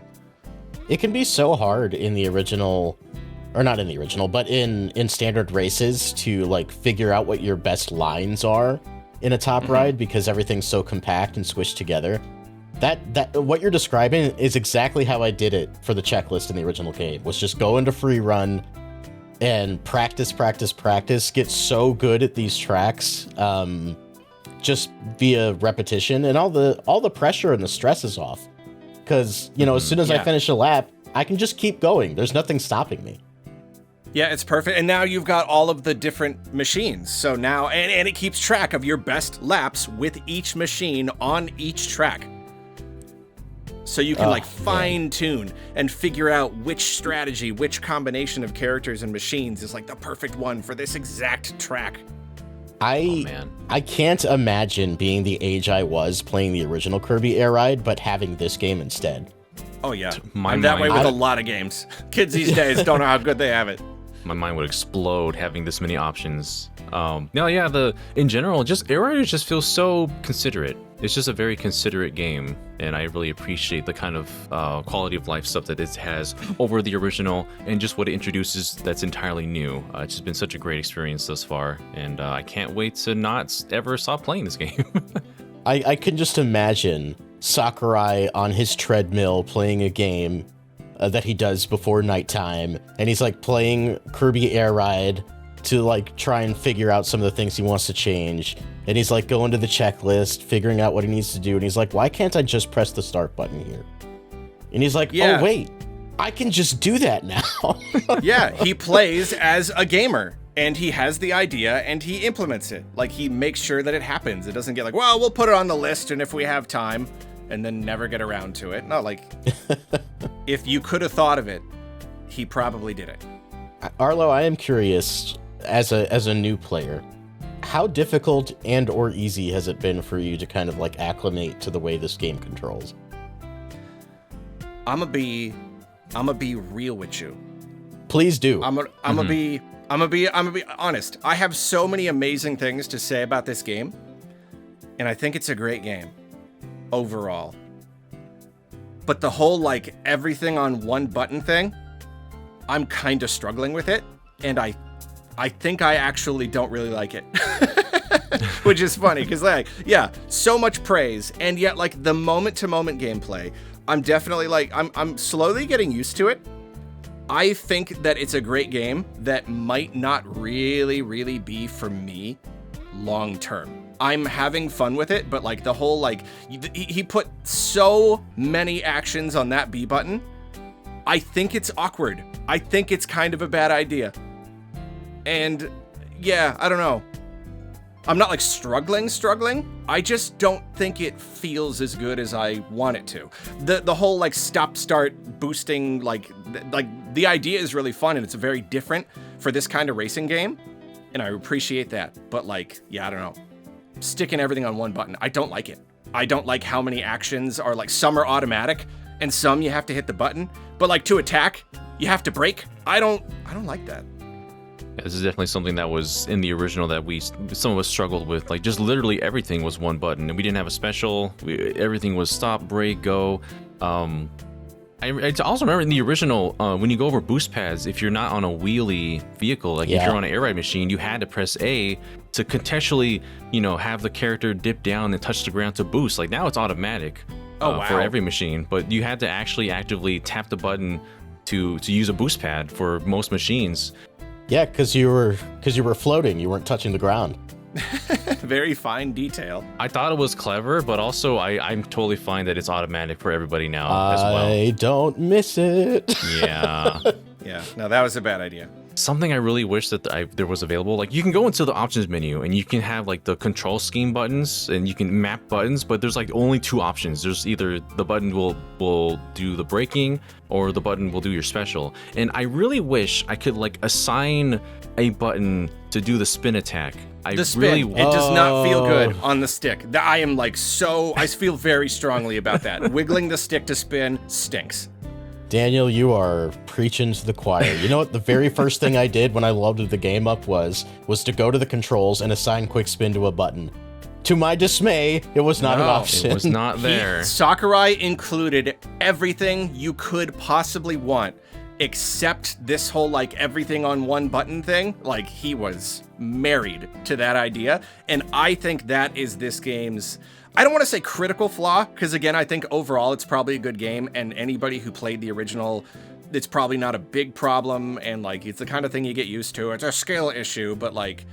Speaker 3: It can be so hard in the original, or not in the original, but in standard races to like figure out what your best lines are in a top ride because everything's so compact and squished together. That what you're describing is exactly how I did it for the checklist in the original game, was just go into free run and practice, get so good at these tracks, just via repetition, and all the pressure and the stress is off. Because, you know, as soon as I finish a lap, I can just keep going. There's nothing stopping me.
Speaker 2: Yeah, it's perfect. And now you've got all of the different machines. So now, and it keeps track of your best laps with each machine on each track. So you can fine tune and figure out which strategy, which combination of characters and machines is like the perfect one for this exact track.
Speaker 3: I can't imagine being the age I was playing the original Kirby Air Ride, but having this game instead.
Speaker 2: Oh yeah, I'm that way with a lot of games. Kids these days don't know how good they have it.
Speaker 1: My mind would explode having this many options. In general, just Air Riders just feels so considerate. It's just a very considerate game, and I really appreciate the kind of quality of life stuff that it has over the original, and just what it introduces that's entirely new. It's just been such a great experience thus far, and I can't wait to not ever stop playing this game.
Speaker 3: I can just imagine Sakurai on his treadmill playing a game that he does before nighttime, and he's like playing Kirby Air Ride to like try and figure out some of the things he wants to change, and he's like going to the checklist, figuring out what he needs to do, and he's like, why can't I just press the start button here? And he's like, oh wait, I can just do that now.
Speaker 2: Yeah, he plays as a gamer, and he has the idea and he implements it. Like, he makes sure that it happens. It doesn't get like, well, we'll put it on the list and if we have time, and then never get around to it. Not like, if you could have thought of it, he probably did it.
Speaker 3: Arlo, I am curious, as a new player, how difficult and or easy has it been for you to kind of like acclimate to the way this game controls?
Speaker 2: I'm gonna be real with you.
Speaker 3: Please do.
Speaker 2: I'm gonna be honest. I have so many amazing things to say about this game, and I think it's a great game overall. But the whole like everything on one button thing, I'm kind of struggling with it, and I think I actually don't really like it. Which is funny, because like, yeah, so much praise, and yet like the moment-to-moment gameplay, I'm definitely like, I'm slowly getting used to it. I think that it's a great game that might not really be for me long term. I'm having fun with it, but like the whole, like, he put so many actions on that B button. I think it's awkward. I think it's kind of a bad idea. And yeah, I don't know. I'm not like struggling. I just don't think it feels as good as I want it to. The whole like stop start boosting, like the idea is really fun and it's very different for this kind of racing game. And I appreciate that. But like, yeah, I don't know. Sticking everything on one button, I don't like it. I don't like how many actions are like, some are automatic and some you have to hit the button, but like to attack, you have to brake. I don't like that.
Speaker 1: Yeah, this is definitely something that was in the original that some of us struggled with. Like, just literally everything was one button, and we didn't have a special. Everything was stop, brake, go. I also remember in the original, when you go over boost pads, if you're not on a wheelie vehicle, like if you're on an air ride machine, you had to press A to contextually, have the character dip down and touch the ground to boost. Like, now it's automatic for every machine, but you had to actually actively tap the button to use a boost pad for most machines.
Speaker 3: Yeah, because you were floating, you weren't touching the ground.
Speaker 2: Very fine detail.
Speaker 1: I thought it was clever, but also I'm totally fine that it's automatic for everybody now as well.
Speaker 3: I don't miss it.
Speaker 1: Yeah.
Speaker 2: Yeah, no, that was a bad idea.
Speaker 1: Something I really wish that there was available, like you can go into the options menu and you can have like the control scheme buttons and you can map buttons, but there's like only two options. There's either the button will do the braking or the button will do your special. And I really wish I could like assign a button to do the spin attack.
Speaker 2: The spin, it does not feel good on the stick. I am like I feel very strongly about that. Wiggling the stick to spin stinks.
Speaker 3: Daniel, you are preaching to the choir. You know what? The very first thing I did when I loaded the game up was to go to the controls and assign quick spin to a button. To my dismay, it was not an option.
Speaker 1: It was not there.
Speaker 2: Sakurai included everything you could possibly want, except this whole like everything on one button thing. Like, he was married to that idea. And I think that is this game's, I don't want to say critical flaw, because again, I think overall it's probably a good game, and anybody who played the original, it's probably not a big problem, and like it's the kind of thing you get used to. It's a skill issue, but like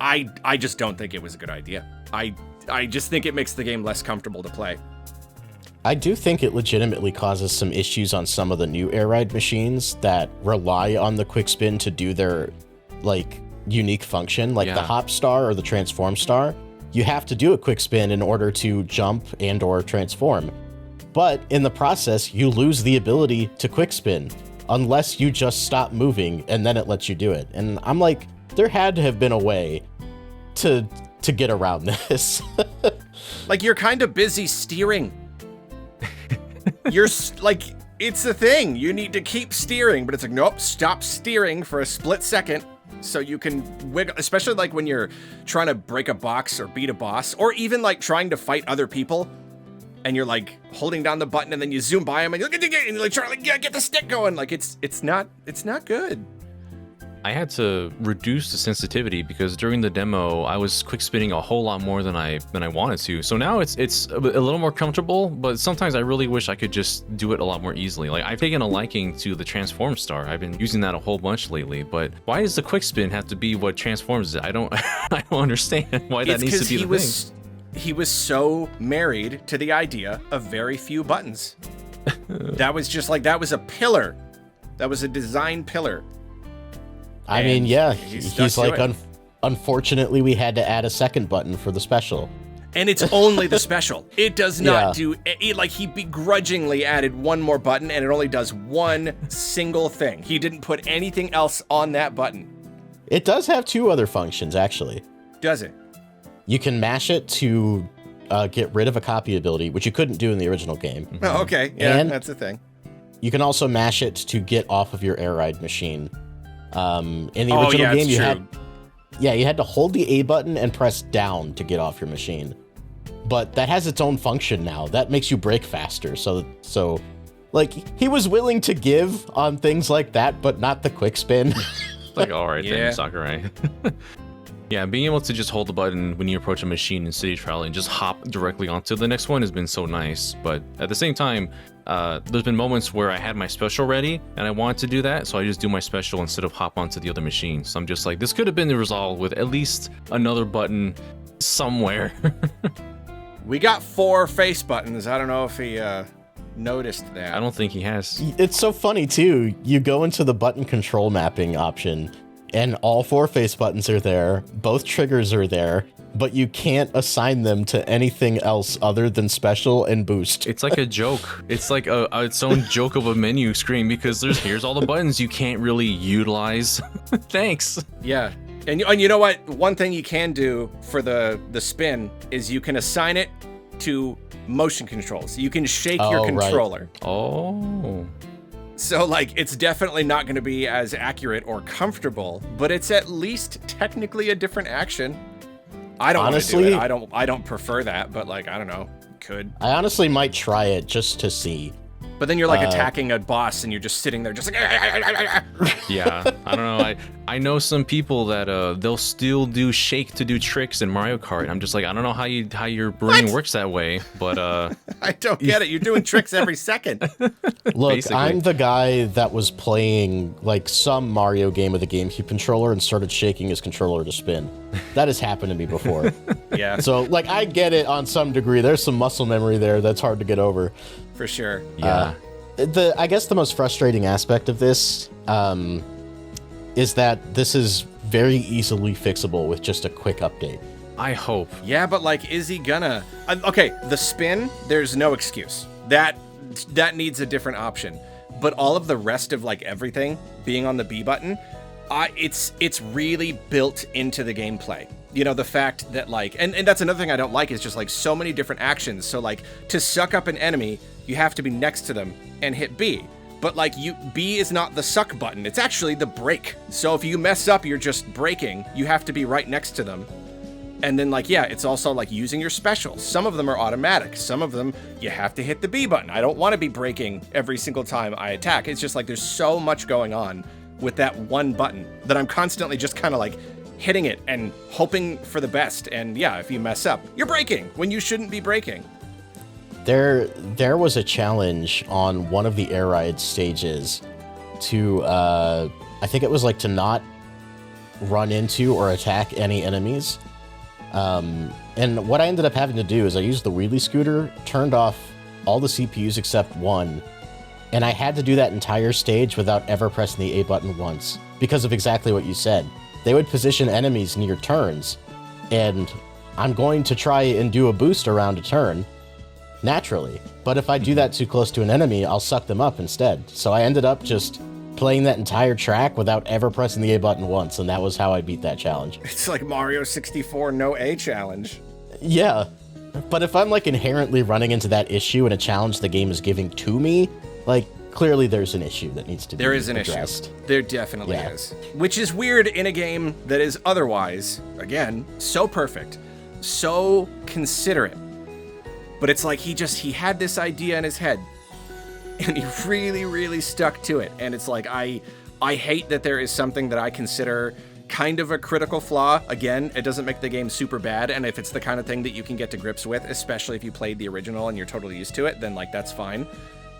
Speaker 2: I just don't think it was a good idea. I just think it makes the game less comfortable to play.
Speaker 3: I do think it legitimately causes some issues on some of the new air ride machines that rely on the quick spin to do their like unique function, like the hop star or the transform star. You have to do a quick spin in order to jump and or transform. But in the process, you lose the ability to quick spin unless you just stop moving and then it lets you do it. And I'm like, there had to have been a way to get around this.
Speaker 2: Like, you're kind of busy steering. You're like, it's a thing. You need to keep steering, but it's like, nope, stop steering for a split second. So you can wiggle, especially like when you're trying to break a box or beat a boss, or even like trying to fight other people, and you're like holding down the button and then you zoom by them and you're like trying to get the stick going. Like it's not good.
Speaker 1: I had to reduce the sensitivity because during the demo I was quick spinning a whole lot more than I wanted to. So now it's a little more comfortable, but sometimes I really wish I could just do it a lot more easily. Like, I've taken a liking to the transform star. I've been using that a whole bunch lately, but why does the quick spin have to be what transforms it? I don't understand why that needs to be the thing.
Speaker 2: He was so married to the idea of very few buttons. That was just like, that was a pillar. That was a design pillar.
Speaker 3: I mean, yeah, he's like, unfortunately, we had to add a second button for the special.
Speaker 2: And it's only the special. It does not do, like, he begrudgingly added one more button, and it only does one single thing. He didn't put anything else on that button.
Speaker 3: It does have two other functions, actually.
Speaker 2: Does it?
Speaker 3: You can mash it to get rid of a copy ability, which you couldn't do in the original game.
Speaker 2: Oh, okay. Yeah,
Speaker 3: and
Speaker 2: that's a thing.
Speaker 3: You can also mash it to get off of your air ride machine. In the original game, you had to hold the A button and press down to get off your machine. But that has its own function now. That makes you brake faster. So like, he was willing to give on things like that, but not the quick spin.
Speaker 1: Like, all right, then, Sakurai. Yeah, being able to just hold the button when you approach a machine in City Trial and just hop directly onto the next one has been so nice. But at the same time, there's been moments where I had my special ready and I wanted to do that, so I just do my special instead of hop onto the other machine. So I'm just like, this could have been resolved with at least another button somewhere.
Speaker 2: We got 4 face buttons. I don't know if he noticed that.
Speaker 1: I don't think he has.
Speaker 3: It's so funny too. You go into the button control mapping option and all 4 face buttons are there. Both triggers are there, but you can't assign them to anything else other than special and boost.
Speaker 1: It's like a joke. It's like its own joke of a menu screen because here's all the buttons you can't really utilize. Thanks.
Speaker 2: Yeah. And you know what? One thing you can do for the spin is you can assign it to motion controls. You can shake your controller.
Speaker 3: Right.
Speaker 1: Oh.
Speaker 2: So, like, it's definitely not going to be as accurate or comfortable, but it's at least technically a different action. I don't
Speaker 3: honestly
Speaker 2: want to do it. I don't prefer that, but, like, I don't know. Could.
Speaker 3: I honestly might try it just to see.
Speaker 2: But then you're like attacking a boss and you're just sitting there just like
Speaker 1: Yeah, I don't know. I know some people that they'll still do shake to do tricks in Mario Kart. I'm just like, I don't know how your brain works that way, but
Speaker 2: I don't get it. You're doing tricks every second.
Speaker 3: Look,
Speaker 1: Basically.
Speaker 3: I'm the guy that was playing like some Mario game with a GameCube controller and started shaking his controller to spin. That has happened to me before.
Speaker 2: Yeah.
Speaker 3: So like I get it on some degree. There's some muscle memory there that's hard to get over.
Speaker 2: For sure.
Speaker 1: yeah.
Speaker 3: I guess the most frustrating aspect of this is that this is very easily fixable with just a quick update.
Speaker 1: I hope.
Speaker 2: Yeah, but like, is he gonna? Okay, the spin. There's no excuse. That needs a different option. But all of the rest of like everything being on the B button, it's really built into the gameplay. You know, the fact that like, and that's another thing I don't like is just like so many different actions. So like to suck up an enemy, you have to be next to them and hit B. But like B is not the suck button. It's actually the brake. So if you mess up, you're just braking. You have to be right next to them. And then like, yeah, it's also like using your specials. Some of them are automatic. Some of them you have to hit the B button. I don't want to be braking every single time I attack. It's just like there's so much going on with that one button that I'm constantly just kind of like hitting it and hoping for the best. And yeah, if you mess up, you're braking when you shouldn't be braking.
Speaker 3: There was a challenge on one of the air ride stages to I think it was like to not run into or attack any enemies. And what I ended up having to do is I used the wheelie scooter, turned off all the CPUs except one, and I had to do that entire stage without ever pressing the A button once because of exactly what you said. They would position enemies near turns, and I'm going to try and do a boost around a turn, naturally. But if I do that too close to an enemy, I'll suck them up instead. So I ended up just playing that entire track without ever pressing the A button once, and that was how I beat that challenge.
Speaker 2: It's like Mario 64 no A challenge.
Speaker 3: Yeah, but if I'm like inherently running into that issue in a challenge the game is giving to me, like clearly there's an issue that needs to be addressed.
Speaker 2: Issue. There definitely is. Which is weird in a game that is otherwise, again, so perfect, so considerate. But it's like he had this idea in his head and he really, really stuck to it. And it's like, I hate that there is something that I consider kind of a critical flaw. Again, it doesn't make the game super bad. And if it's the kind of thing that you can get to grips with, especially if you played the original and you're totally used to it, then like, that's fine.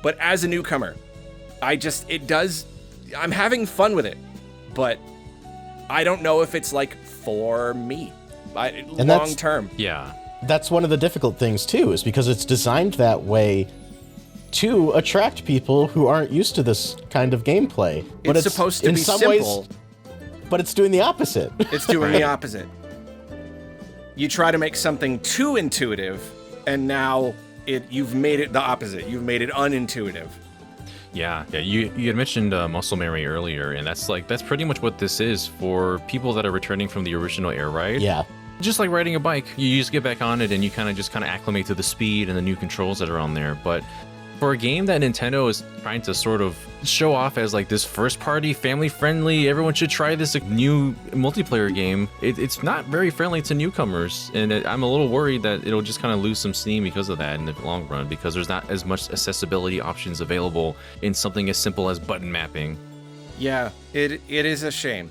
Speaker 2: But as a newcomer, I'm having fun with it, but I don't know if it's like for me, long term.
Speaker 1: Yeah.
Speaker 3: That's one of the difficult things too, is because it's designed that way to attract people who aren't used to this kind of gameplay. But
Speaker 2: it's supposed to be simple.
Speaker 3: Ways, but it's doing the opposite.
Speaker 2: It's doing the opposite. You try to make something too intuitive, and now you've made it the opposite. You've made it unintuitive.
Speaker 1: Yeah. You had mentioned muscle memory earlier, and that's pretty much what this is for people that are returning from the original air ride.
Speaker 3: Yeah.
Speaker 1: Just like riding a bike, you just get back on it and you kind of acclimate to the speed and the new controls that are on there. But for a game that Nintendo is trying to sort of show off as like this first party, family friendly, everyone should try this new multiplayer game, it's not very friendly to newcomers. And I'm a little worried that it'll just kind of lose some steam because of that in the long run, because there's not as much accessibility options available in something as simple as button mapping.
Speaker 2: Yeah, it is a shame.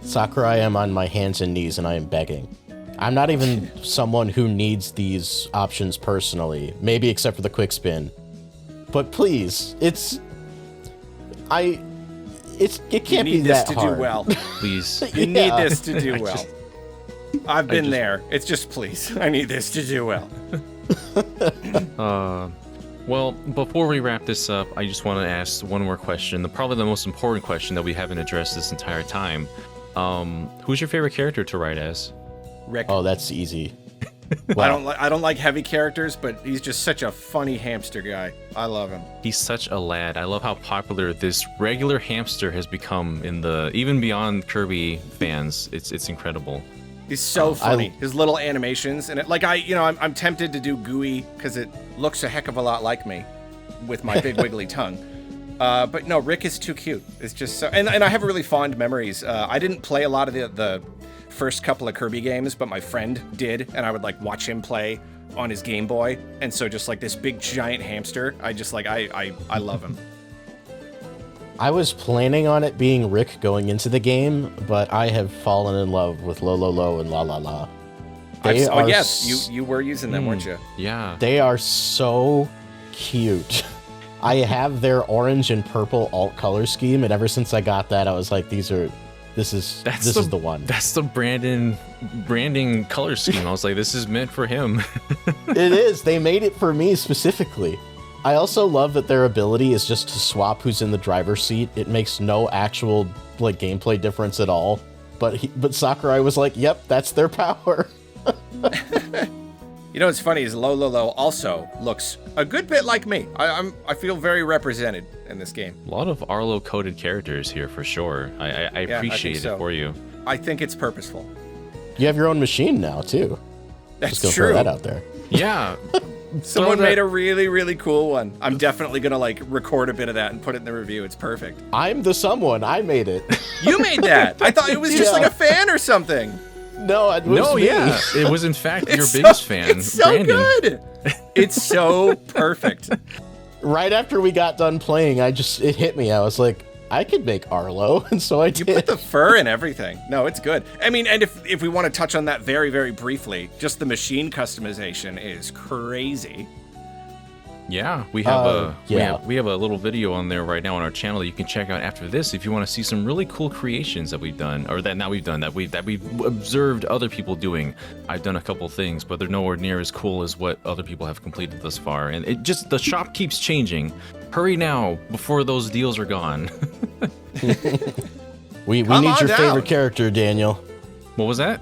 Speaker 3: Sakurai, I'm on my hands and knees and I am begging. I'm not even someone who needs these options personally, maybe except for the quick spin. But please, it can't be that hard. You need this to do well.
Speaker 1: Please.
Speaker 2: You need this to do well. I've been there. It's just, please, I need this to do well.
Speaker 1: Well, before we wrap this up, I just want to ask one more question. Probably the most important question that we haven't addressed this entire time. Who's your favorite character to write as?
Speaker 2: Rick.
Speaker 3: Oh, that's easy. Well,
Speaker 2: I don't like heavy characters, but he's just such a funny hamster guy. I love him.
Speaker 1: He's such a lad. I love how popular this regular hamster has become even beyond Kirby fans. It's incredible.
Speaker 2: He's so funny. His little animations and I'm tempted to do Gooey because it looks a heck of a lot like me with my big wiggly tongue. But no, Rick is too cute. It's just so, and I have really fond memories. I didn't play a lot of the first couple of Kirby games, but my friend did, and I would like watch him play on his Game Boy. And so just like this big giant hamster, I love him.
Speaker 3: I was planning on it being Rick going into the game, but I have fallen in love with Lo and La.
Speaker 2: Yes, you were using them, weren't you?
Speaker 1: Yeah.
Speaker 3: They are so cute. I have their orange and purple alt color scheme, and ever since I got that, I was like, this is the one.
Speaker 1: That's the branding color scheme. I was like, this is meant for him.
Speaker 3: It is. They made it for me specifically. I also love that their ability is just to swap who's in the driver's seat. It makes no actual gameplay difference at all. But Sakurai was like, "Yep, that's their power."
Speaker 2: You know what's funny is Lo also looks a good bit like me. I feel very represented in this game.
Speaker 1: A lot of Arlo coded characters here for sure. I appreciate it for you.
Speaker 2: I think it's purposeful.
Speaker 3: You have your own machine now too.
Speaker 2: That's
Speaker 3: just
Speaker 2: true.
Speaker 3: Throw that out there.
Speaker 1: Yeah.
Speaker 2: Someone made a really, really cool one. I'm definitely gonna record a bit of that and put it in the review. It's perfect.
Speaker 3: I'm the someone. I made it.
Speaker 2: You made that. I thought it was just like a fan or something.
Speaker 3: No, it was me.
Speaker 1: Yeah. It was in fact your biggest fan.
Speaker 2: It's so
Speaker 1: Brandon.
Speaker 2: good. It's so perfect.
Speaker 3: Right after we got done playing, it hit me. I was like, I could make Arlo, and so I did.
Speaker 2: You put the fur and everything. No, it's good. I mean, and if we want to touch on that very, very briefly, just the machine customization is crazy.
Speaker 1: Yeah, we have we have a little video on there right now on our channel that you can check out after this if you want to see some really cool creations that we've done, or that we've observed other people doing. I've done a couple things, but they're nowhere near as cool as what other people have completed thus far. And the shop keeps changing. Hurry now before those deals are gone.
Speaker 3: we need your favorite character, Daniel.
Speaker 1: What was that?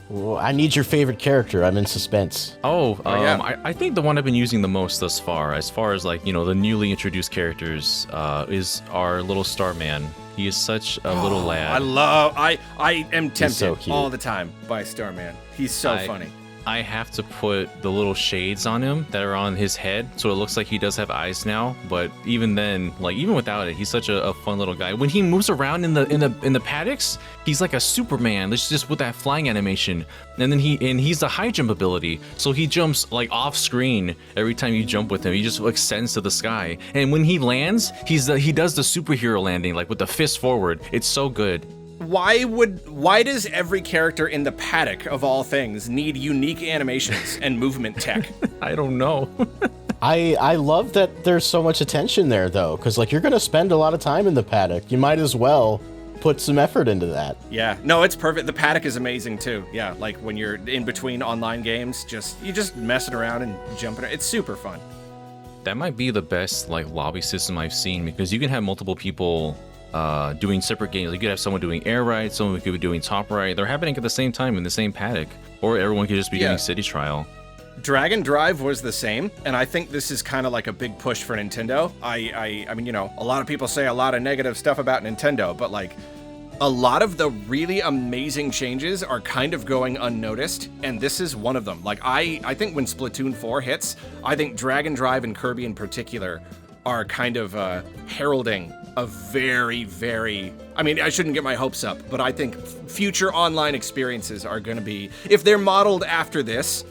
Speaker 3: Well, I need your favorite character. I'm in suspense.
Speaker 2: Yeah.
Speaker 1: I think the one I've been using the most thus far, as the newly introduced characters, is our little Starman. He is such a little lad.
Speaker 2: I am tempted
Speaker 3: so
Speaker 2: all the time by Starman. He's so funny.
Speaker 1: I have to put the little shades on him that are on his head, so it looks like he does have eyes now. But even then, even without it, he's such a fun little guy. When he moves around in the paddocks, he's like a Superman. It's just with that flying animation, and then he's the high jump ability, so he jumps off screen every time you jump with him. He just ascends to the sky, and when he lands, he does the superhero landing with the fist forward. It's so good.
Speaker 2: Why does every character in the paddock of all things need unique animations and movement tech?
Speaker 1: I don't know.
Speaker 3: I love that there's so much attention there though, because you're gonna spend a lot of time in the paddock. You might as well put some effort into that.
Speaker 2: Yeah, no, it's perfect. The paddock is amazing too. Yeah, when you're in between online games, you just messing around and jumping. It's super fun.
Speaker 1: That might be the best lobby system I've seen, because you can have multiple people doing separate games. You could have someone doing air ride, someone could be doing top right. They're happening at the same time in the same paddock, or everyone could just be doing city trial.
Speaker 2: Dragon Drive was the same, and I think this is kind of a big push for Nintendo. I mean, a lot of people say a lot of negative stuff about Nintendo, but a lot of the really amazing changes are kind of going unnoticed, and this is one of them. I think when Splatoon 4 hits, I think Dragon Drive and Kirby in particular are kind of heralding a very, very... I mean, I shouldn't get my hopes up, but I think future online experiences are going to be... If they're modeled after this,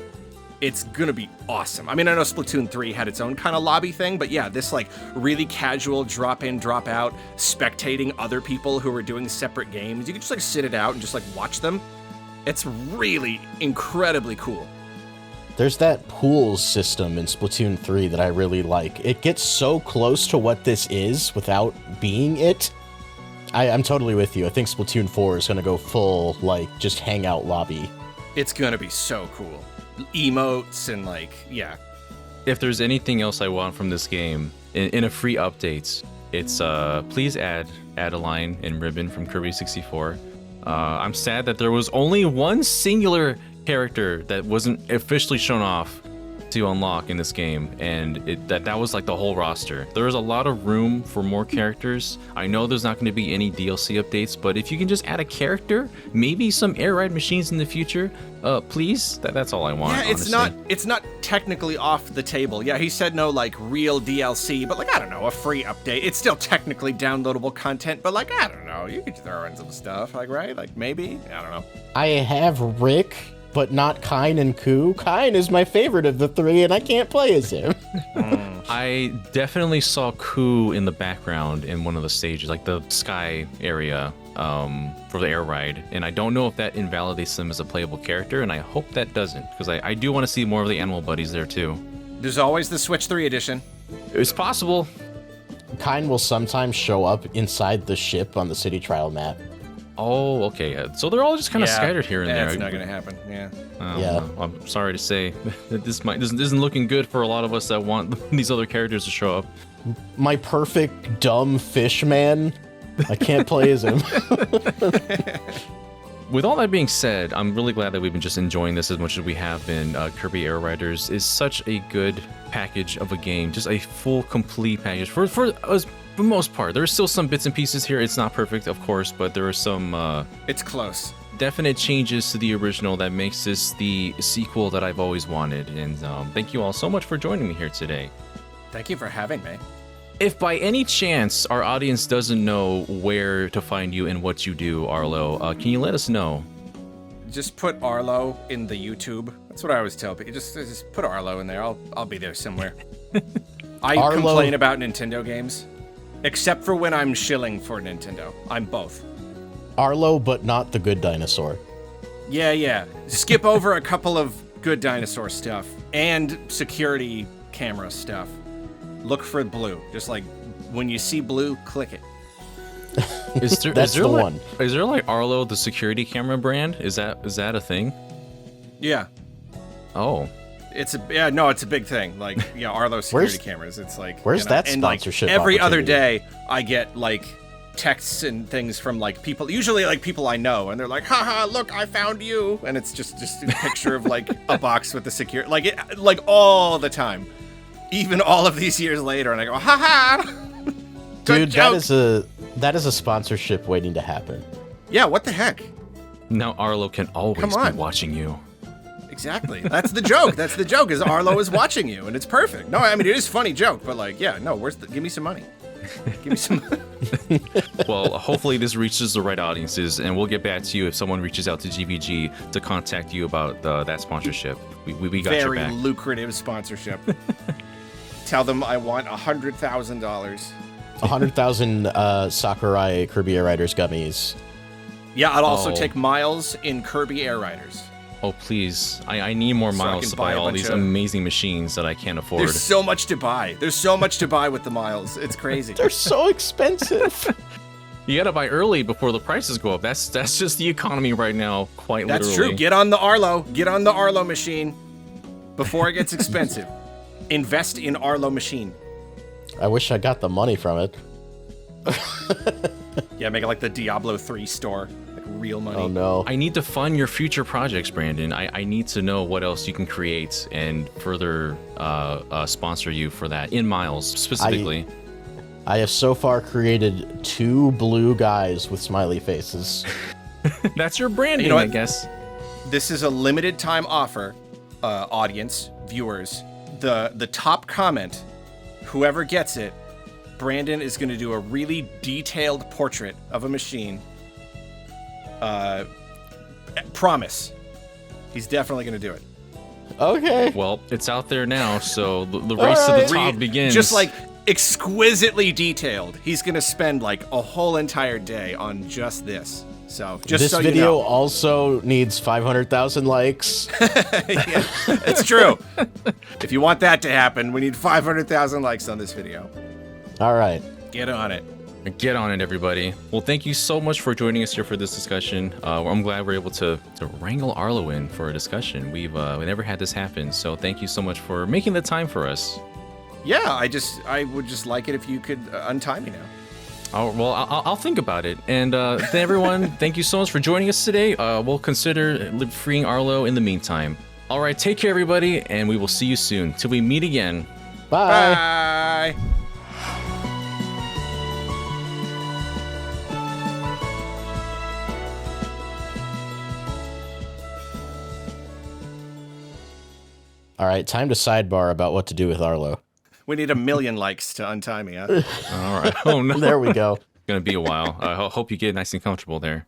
Speaker 2: It's gonna be awesome. I mean, I know Splatoon 3 had its own kind of lobby thing, but yeah, this like really casual drop in, drop out, spectating other people who are doing separate games. You can just like sit it out and just like watch them. It's really incredibly cool.
Speaker 3: There's that pools system in Splatoon 3 that I really like. It gets so close to what this is without being it. I'm totally with you. I think Splatoon 4 is going to go full, like, just hangout lobby.
Speaker 2: It's going to be so cool. Emotes and, like, yeah.
Speaker 1: If there's anything else I want from this game, in a free update, it's please add a line and ribbon from Kirby 64. I'm sad that there was only one singular character that wasn't officially shown off to unlock in this game, and that was like the whole roster. There is a lot of room for more characters. I know there's not going to be any DLC updates, but if you can just add a character, maybe some air ride machines in the future, please. That's all I want.
Speaker 2: Yeah, it's not technically off the table. Yeah, he said no like real DLC, but like I don't know, a free update. It's still technically downloadable content, but like I don't know, you could throw in some stuff, like right, like maybe I don't know.
Speaker 3: I have Rick, but not Kine and Ku. Kine is my favorite of the three, and I can't play as him.
Speaker 1: I definitely saw Ku in the background in one of the stages, like the sky area for the air ride, and I don't know if that invalidates them as a playable character, and I hope that doesn't, because I do want to see more of the animal buddies there too.
Speaker 2: There's always the Switch 3 edition.
Speaker 1: It's possible.
Speaker 3: Kine will sometimes show up inside the ship on the city trial map.
Speaker 1: Oh, okay. So they're all just kind of scattered here and there.
Speaker 2: That's not going to happen. Yeah.
Speaker 3: Yeah.
Speaker 1: Well, I'm sorry to say that this isn't looking good for a lot of us that want these other characters to show up.
Speaker 3: My perfect dumb fish man. I can't play as him.
Speaker 1: With all that being said, I'm really glad that we've been just enjoying this as much as we have been. Kirby Air Riders is such a good package of a game, just a full, complete package for us. For the most part, there's still some bits and pieces here. It's not perfect, of course, but there are some
Speaker 2: it's close.
Speaker 1: Definite changes to the original that makes this the sequel that I've always wanted. And thank you all so much for joining me here today.
Speaker 2: Thank you for having me.
Speaker 1: If by any chance our audience doesn't know where to find you and what you do, Arlo, can you let us know?
Speaker 2: Just put Arlo in the YouTube. That's what I always tell people. Just put Arlo in there. I'll be there somewhere. I complain about Nintendo games. Except for when I'm shilling for Nintendo. I'm both.
Speaker 3: Arlo, but not the good dinosaur.
Speaker 2: Yeah. Skip over a couple of good dinosaur stuff and security camera stuff. Look for blue. Just like when you see blue, click it.
Speaker 3: That's the one.
Speaker 1: Is there like Arlo, the security camera brand? Is that a thing?
Speaker 2: Yeah.
Speaker 1: Oh.
Speaker 2: It's a big thing. Like, yeah, Arlo security cameras. It's like
Speaker 3: where's that sponsorship?
Speaker 2: Like, every other day, I get like texts and things from like people, usually like people I know, and they're like, "Haha, look, I found you," and it's just a picture of like a box with the security, like all the time, even all of these years later, and I go, "Haha."
Speaker 3: Dude, that is a sponsorship waiting to happen.
Speaker 2: Yeah, what the heck?
Speaker 1: Now Arlo can always be watching you.
Speaker 2: Exactly. That's the joke. That's the joke, is Arlo is watching you, and it's perfect. No, I mean, it is a funny joke, but like, yeah, no, give me some money. Give me some money.
Speaker 1: Well, hopefully this reaches the right audiences, and we'll get back to you if someone reaches out to GVG to contact you about that sponsorship. We got your back.
Speaker 2: Very lucrative sponsorship. Tell them I want $100,000.
Speaker 3: 100,000 Sakurai Kirby Air Riders gummies.
Speaker 2: Yeah, I'd also take miles in Kirby Air Riders.
Speaker 1: Oh, please. I need more miles to buy all these amazing machines that I can't afford.
Speaker 2: There's so much to buy. There's so much to buy with the miles. It's crazy.
Speaker 3: They're so expensive.
Speaker 1: You gotta buy early before the prices go up. That's just the economy right now, quite literally.
Speaker 2: That's true. Get on the Arlo. Get on the Arlo machine before it gets expensive. Invest in Arlo machine.
Speaker 3: I wish I got the money from it.
Speaker 2: Yeah, make it like the Diablo 3 store. Real money.
Speaker 3: Oh no.
Speaker 1: I need to fund your future projects, Brandon. I need to know what else you can create and further sponsor you for that in miles specifically.
Speaker 3: I have so far created 2 blue guys with smiley faces.
Speaker 1: That's your branding,
Speaker 2: you know
Speaker 1: I guess.
Speaker 2: This is a limited time offer, audience, viewers. The top comment, whoever gets it, Brandon is going to do a really detailed portrait of a machine. Promise. He's definitely going to do it.
Speaker 3: Okay.
Speaker 1: Well, it's out there now, so the race to the top begins.
Speaker 2: Just like exquisitely detailed. He's gonna spend like a whole entire day on just this. So just
Speaker 3: this
Speaker 2: so
Speaker 3: video
Speaker 2: you know.
Speaker 3: also needs 500,000 likes.
Speaker 2: Yeah, it's true. If you want that to happen, we need 500,000 likes on this video.
Speaker 3: All right.
Speaker 2: Get on it.
Speaker 1: Get on it, everybody. Well, thank you so much for joining us here for this discussion. I'm glad we're able to wrangle Arlo in for a discussion. We never had this happen, so thank you so much for making the time for us.
Speaker 2: Yeah, I would just like it if you could untie me now.
Speaker 1: Oh, well, I'll think about it. And then everyone, thank you so much for joining us today. We'll consider freeing Arlo in the meantime. All right, take care, everybody, and we will see you soon. Till we meet again.
Speaker 3: Bye.
Speaker 2: Bye.
Speaker 3: All right, time to sidebar about what to do with Arlo.
Speaker 2: We need 1 million likes to untie me, huh?
Speaker 1: All right. Oh, no.
Speaker 3: There we go.
Speaker 1: It's going to be a while. I hope you get nice and comfortable there.